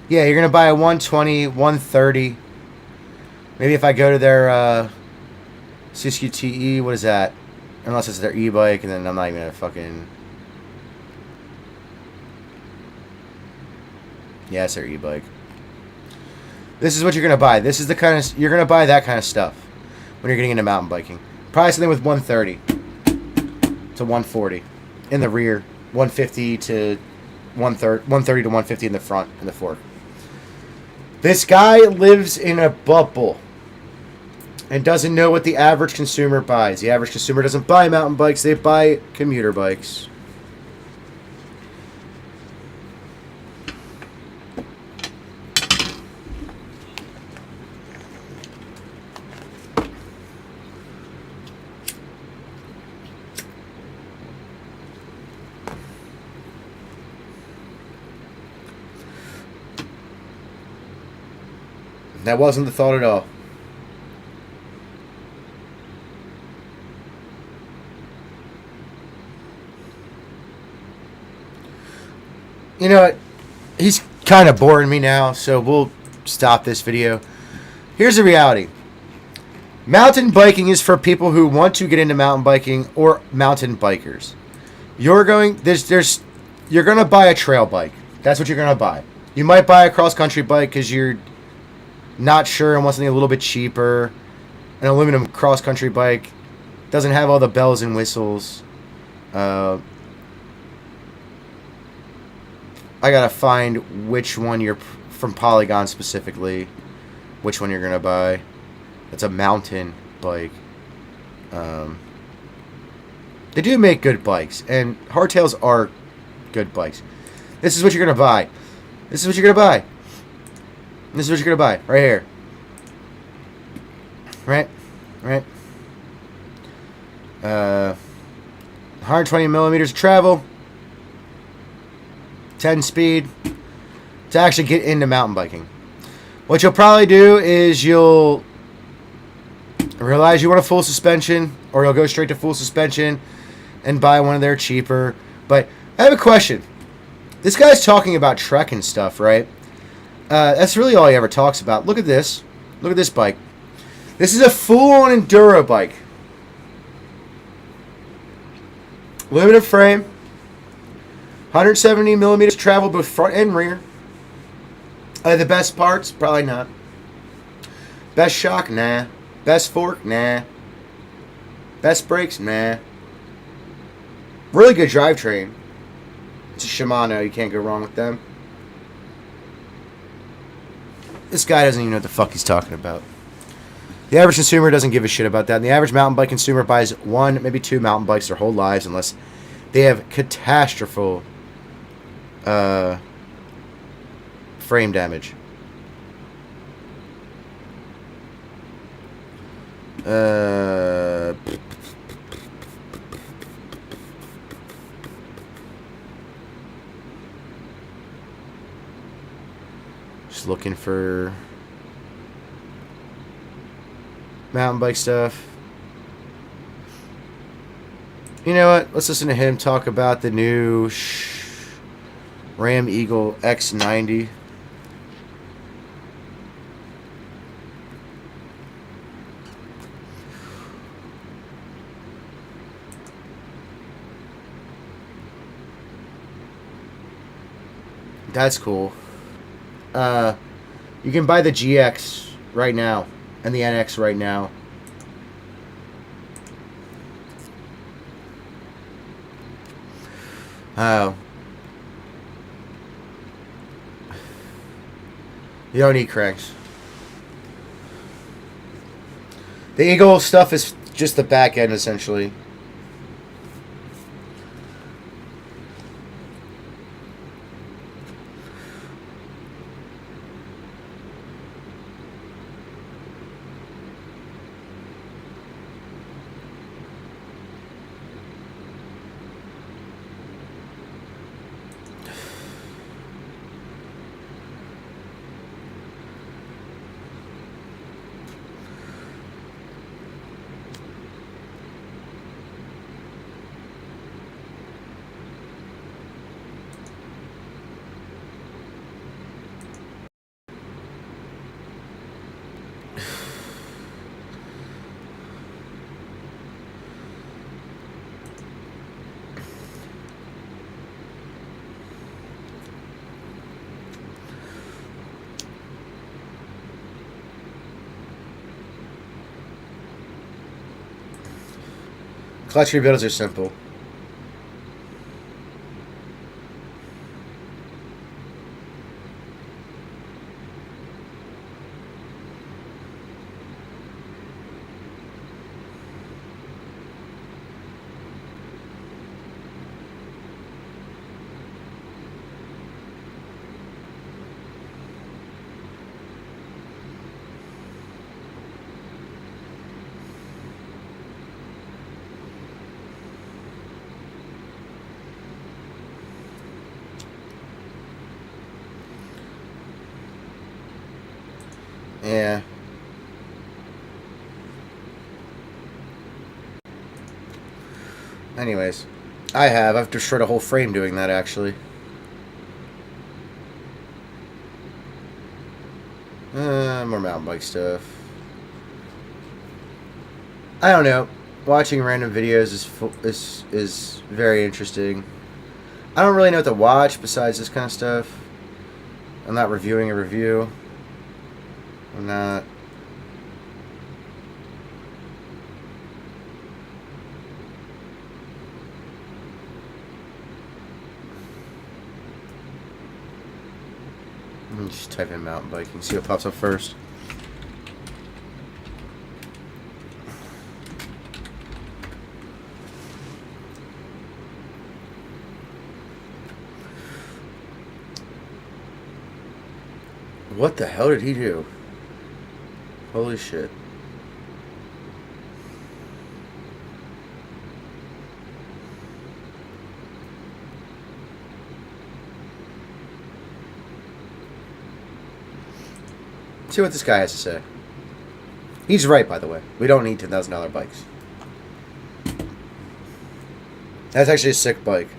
Yeah, you're going to buy a 120, 130. Maybe if I go to their CSQTE, what is that? Unless it's their e-bike, and then I'm not even going to fucking... Yeah, it's their e-bike. This is what you're going to buy. This is the kind of... You're going to buy that kind of stuff when you're getting into mountain biking. Probably something with 130 to 140 in the rear, 150 to 130 to 150 in the front, in the fork. This guy lives in a bubble and doesn't know what the average consumer buys. The average consumer doesn't buy mountain bikes. They buy commuter bikes. That wasn't the thought at all. You know what? He's kind of boring me now, so we'll stop this video. Here's the reality. Mountain biking is for people who want to get into mountain biking or mountain bikers. You're going you're going to buy a trail bike. That's what you're going to buy. You might buy a cross-country bike because you're not sure and want something a little bit cheaper. An aluminum cross-country bike doesn't have all the bells and whistles. I got to find which one you're from Polygon specifically. Which one you're going to buy. It's a mountain bike. They do make good bikes, and hardtails are good bikes. This is what you're going to buy. This is what you're going to buy. This is what you're going to buy. Right here. Right? 120 millimeters of travel. 10 speed. To actually get into mountain biking. What you'll probably do is you'll realize you want a full suspension, or you'll go straight to full suspension and buy one of their cheaper. But I have a question. This guy's talking about Trek and stuff, right? That's really all he ever talks about. Look at this. Look at this bike. This is a full-on enduro bike. Limited frame. 170 millimeters travel both front and rear. The best parts? Probably not. Best shock? Nah. Best fork? Nah. Best brakes? Nah. Really good drivetrain. It's a Shimano. You can't go wrong with them. This guy doesn't even know what the fuck he's talking about. The average consumer doesn't give a shit about that. And the average mountain bike consumer buys one, maybe two mountain bikes their whole lives unless they have catastrophic frame damage. Just looking for mountain bike stuff. You know what? Let's listen to him talk about the new Ram Eagle X90. That's cool. You can buy the GX right now and the NX right now. Oh. You don't need cranks. The Eagle stuff is just the back end, essentially. Clutch rebuilds are simple. Yeah. Anyways, I've destroyed a whole frame doing that, actually. more mountain bike stuff. I don't know. Watching random videos is very interesting. I don't really know what to watch besides this kind of stuff. I'm not reviewing a review. I'm not. Let me just type in mountain biking, see what pops up first. What the hell did he do? Holy shit. See what this guy has to say. He's right, by the way. We don't need $10,000 bikes. That's actually a sick bike.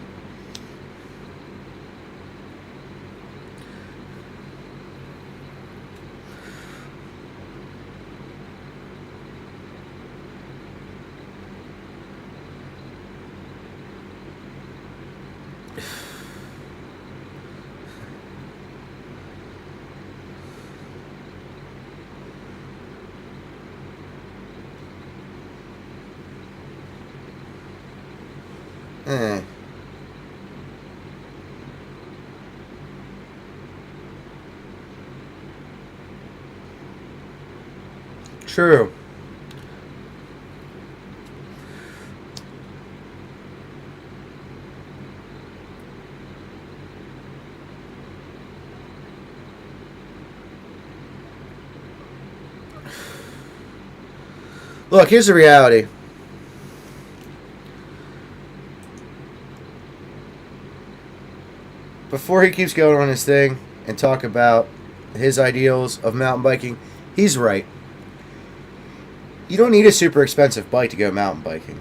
True. Look, here's the reality. Before he keeps going on his thing and talk about his ideals of mountain biking, he's right. You don't need a super expensive bike to go mountain biking.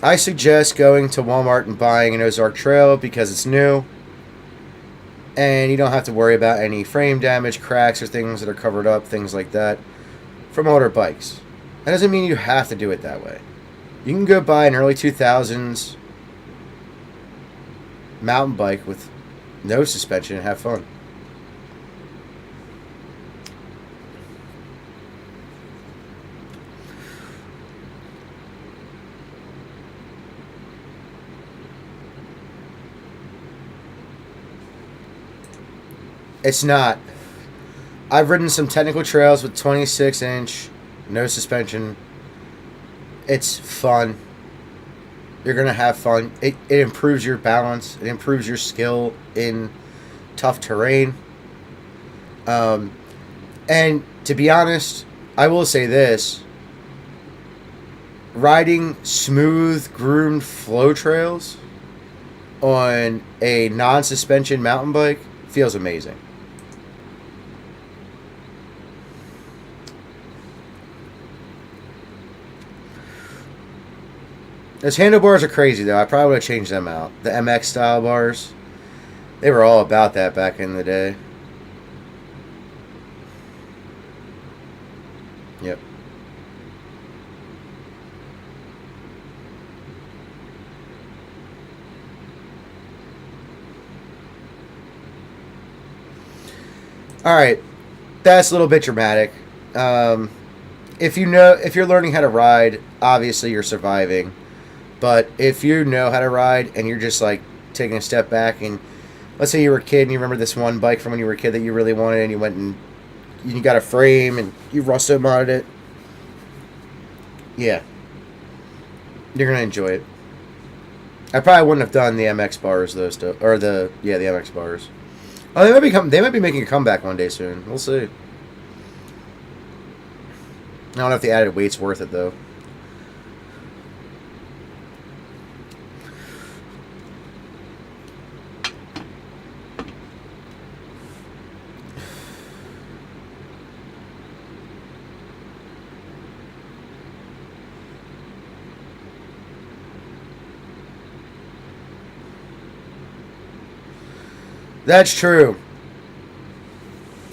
I suggest going to Walmart and buying an Ozark Trail because it's new and you don't have to worry about any frame damage, cracks, or things that are covered up, things like that, from older bikes. That doesn't mean you have to do it that way. You can go buy an early 2000s mountain bike with no suspension and have fun. It's not. I've ridden some technical trails with 26-inch, no suspension. It's fun. You're going to have fun. It improves your balance. It improves your skill in tough terrain. And to be honest, I will say this. Riding smooth, groomed flow trails on a non-suspension mountain bike feels amazing. Those handlebars are crazy, though. I probably would have changed them out. The MX style bars, they were all about that back in the day. Yep. All right, that's a little bit dramatic. If you're learning how to ride, obviously you're surviving. But if you know how to ride and you're just like taking a step back, and let's say you were a kid and you remember this one bike from when you were a kid that you really wanted, and you went and you got a frame and you Russo modded it, yeah, you're gonna enjoy it. I probably wouldn't have done the MX bars though, or the MX bars. Oh, they might be making a comeback one day soon. We'll see. I don't know if the added weight's worth it though. That's true.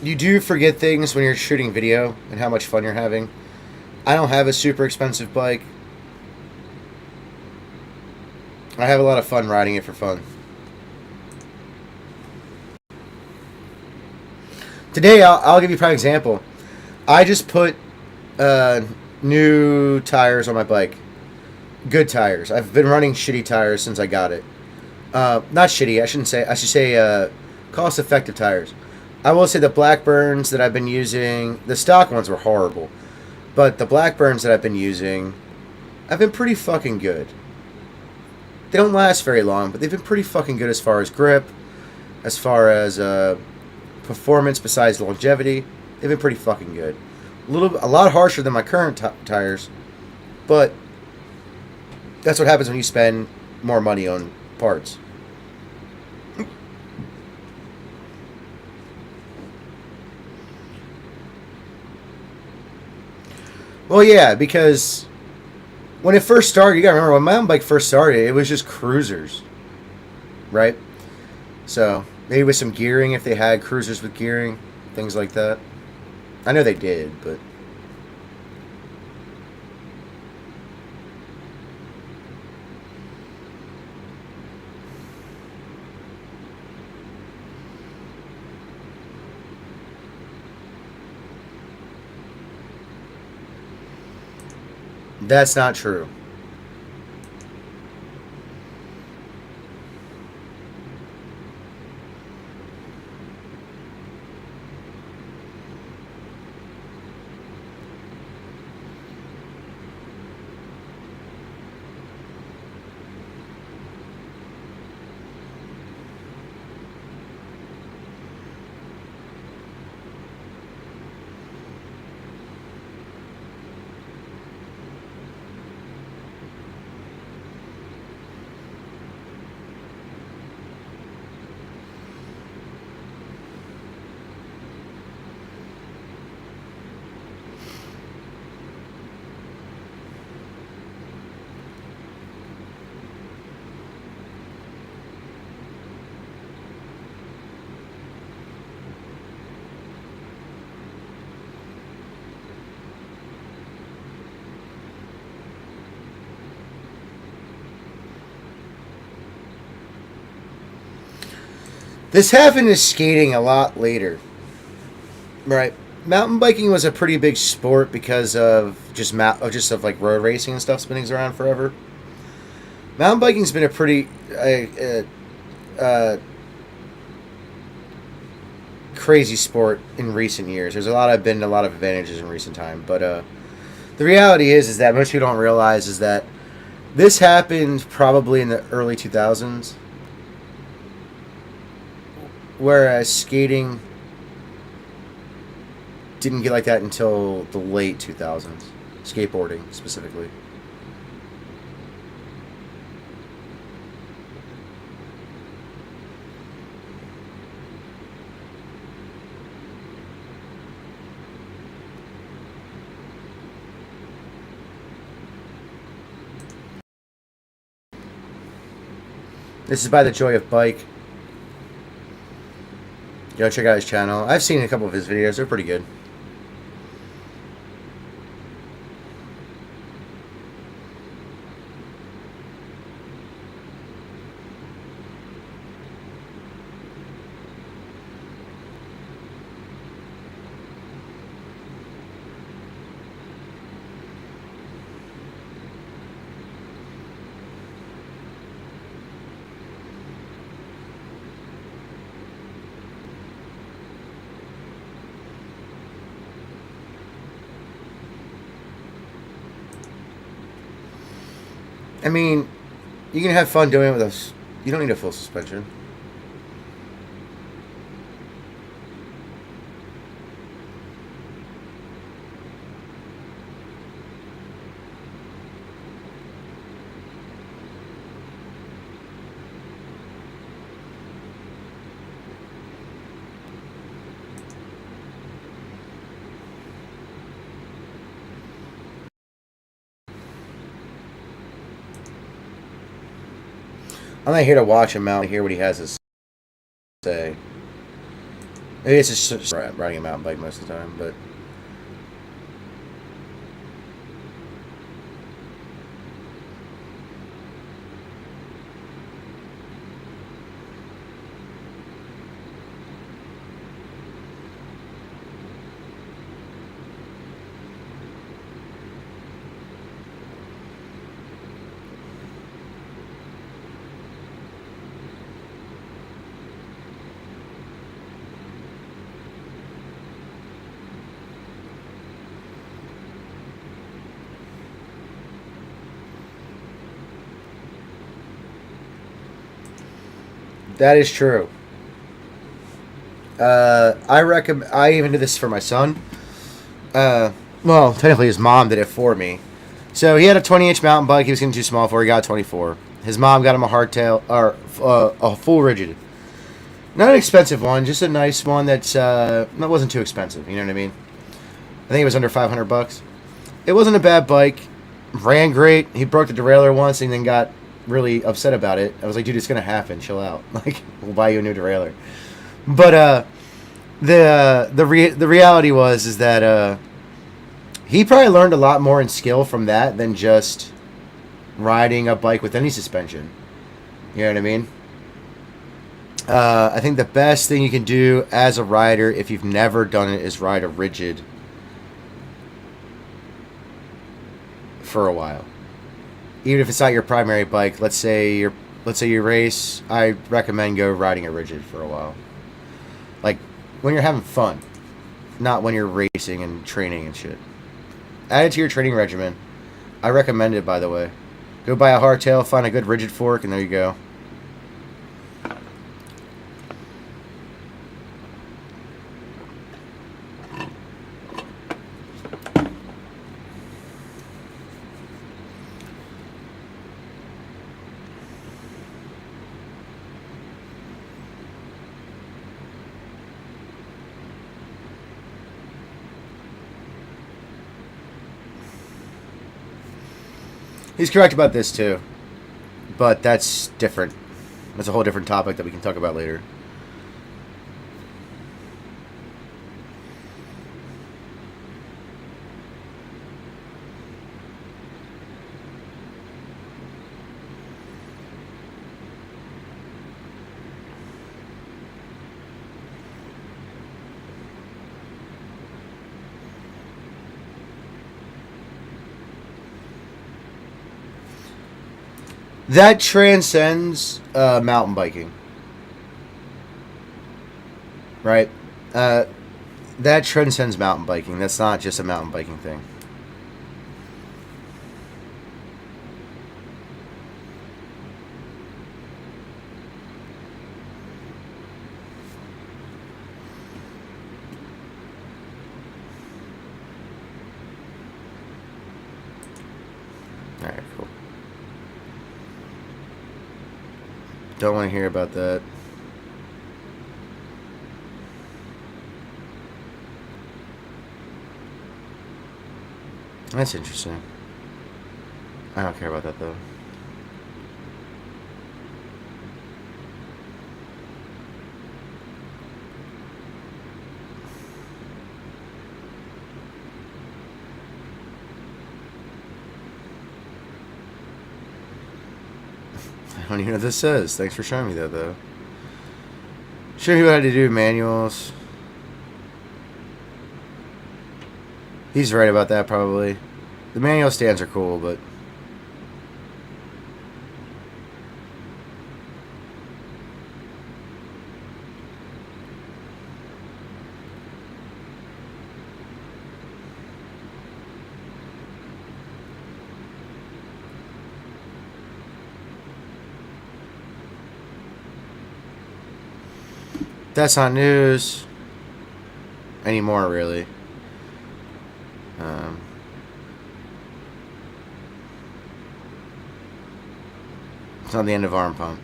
you do forget things when you're shooting video and how much fun you're having. I don't have a super expensive bike. I have a lot of fun riding it for fun. Today, I'll give you a prime example. I just put new tires on my bike. Good tires. I've been running shitty tires since I got it. Not shitty. I shouldn't say. I should say cost-effective tires. I will say the Blackburns that I've been using, the stock ones were horrible, but the Blackburns that I've been using have been pretty fucking good. They don't last very long, but they've been pretty fucking good as far as grip, as far as performance besides longevity. They've been pretty fucking good. A lot harsher than my current tires, but that's what happens when you spend more money on parts. Well, yeah, because when it first started, you gotta remember, when my mountain bike first started, it was just cruisers, right? So, maybe with some gearing, if they had cruisers with gearing, things like that. I know they did, but... That's not true. This happened to skating a lot later, right? Mountain biking was a pretty big sport because of just like road racing and stuff spinning around forever. Mountain biking's been a pretty crazy sport in recent years. There's a lot of advantages in recent time, but the reality is that most people don't realize is that this happened probably in the early 2000s. Whereas skating didn't get like that until the late 2000s. Skateboarding, specifically. This is by the Joy of Bike. Go check out his channel. I've seen a couple of his videos. They're pretty good. I mean, you can have fun doing it with us. You don't need a full suspension. I'm not here to watch him out and hear what he has to say. Maybe it's just riding a mountain bike most of the time, but. That is true. I recommend. I even did this for my son. Well, technically his mom did it for me. So he had a 20-inch mountain bike. He was getting too small for. He got a 24. His mom got him a hardtail or a full rigid. Not an expensive one, just a nice one that wasn't too expensive. You know what I mean? I think it was under $500. It wasn't a bad bike. Ran great. He broke the derailleur once and then got really upset about it. I was like, dude, it's gonna happen. Chill out. Like, we'll buy you a new derailleur. But the reality is that he probably learned a lot more in skill from that than just riding a bike with any suspension. You know what I mean? I think the best thing you can do as a rider, if you've never done it, is ride a rigid for a while. Even if it's not your primary bike, let's say you race, I recommend go riding a rigid for a while. Like when you're having fun, not when you're racing and training and shit. Add it to your training regimen. I recommend it, by the way. Go buy a hardtail, find a good rigid fork, and there you go. He's correct about this too, but that's different. That's a whole different topic that we can talk about later. That transcends mountain biking, right? That transcends mountain biking. That's not just a mountain biking thing. All right, cool. Don't want to hear about that. That's interesting. I don't care about that though. I don't even know what this says. Thanks for showing me that, though. Show me what I had to do manuals. He's right about that, probably. The manual stands are cool, but... that's not news anymore, really. It's not the end of arm pump.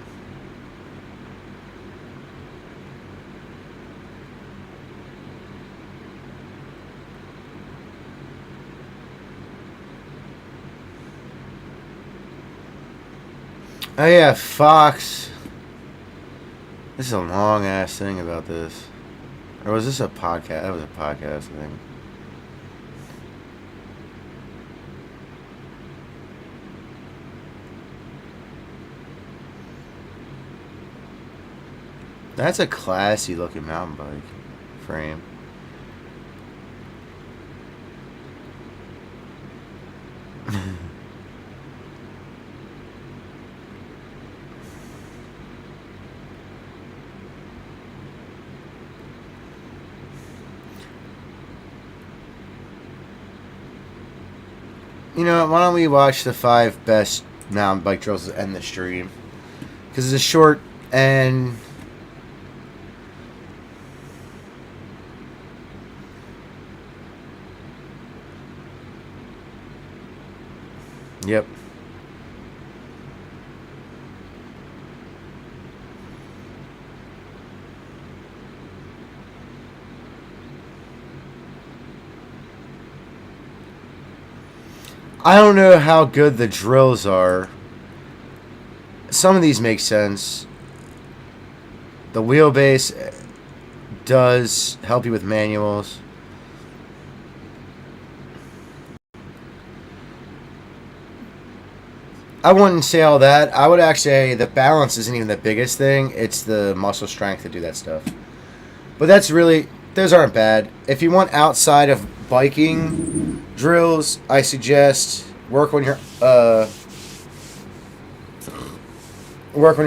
Oh yeah, Fox. This is a long ass thing about this. Or was this a podcast? That was a podcast, I think. That's a classy looking mountain bike frame. You know, why don't we watch the 5 best mountain bike drills to end the stream? Because it's a short and... Yep. I don't know how good the drills are. Some of these make sense. The wheelbase does help you with manuals. I wouldn't say all that. I would actually say the balance isn't even the biggest thing. It's the muscle strength to do that stuff. But that's really... Those aren't bad. If you want outside of biking drills, I suggest work on your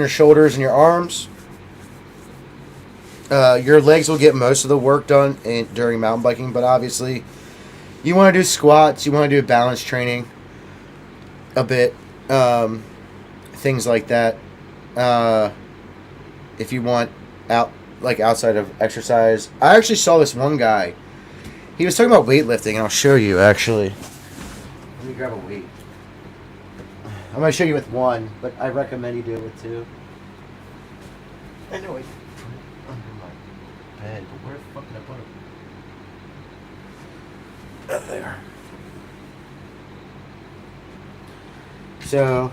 shoulders and your arms. Your legs will get most of the work done during mountain biking, but obviously you want to do squats, you want to do balance training a bit, things like that. If you want outside of exercise. I actually saw this one guy. He was talking about weightlifting, and I'll show you, actually. Let me grab a weight. I'm going to show you with one, but I recommend you do it with two. I know I put it under my bed, but where the fuck did I put it? Oh, there. So,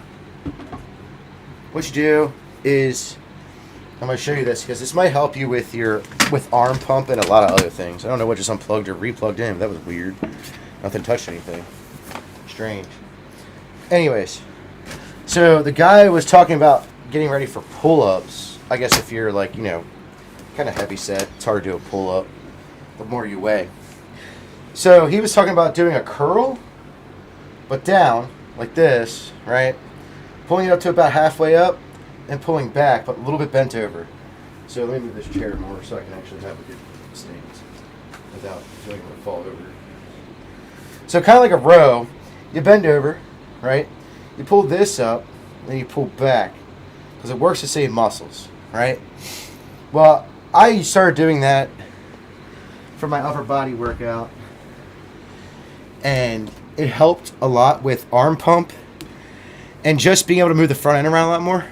what you do is... I'm going to show you this because this might help you with arm pump and a lot of other things. I don't know what just unplugged or replugged in. That was weird. Nothing touched anything. Strange. Anyways, so the guy was talking about getting ready for pull-ups. I guess if you're kind of heavy set, it's hard to do a pull-up the more you weigh. So he was talking about doing a curl, but down like this, right? Pulling it up to about halfway up. And pulling back, but a little bit bent over. So let me move this chair more so I can actually have a good stance without feeling it fall over. So kind of like a row, you bend over, right? You pull this up, then you pull back because it works the same muscles, right? Well, I started doing that for my upper body workout, and it helped a lot with arm pump and just being able to move the front end around a lot more.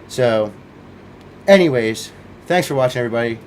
So, anyways, thanks for watching, everybody.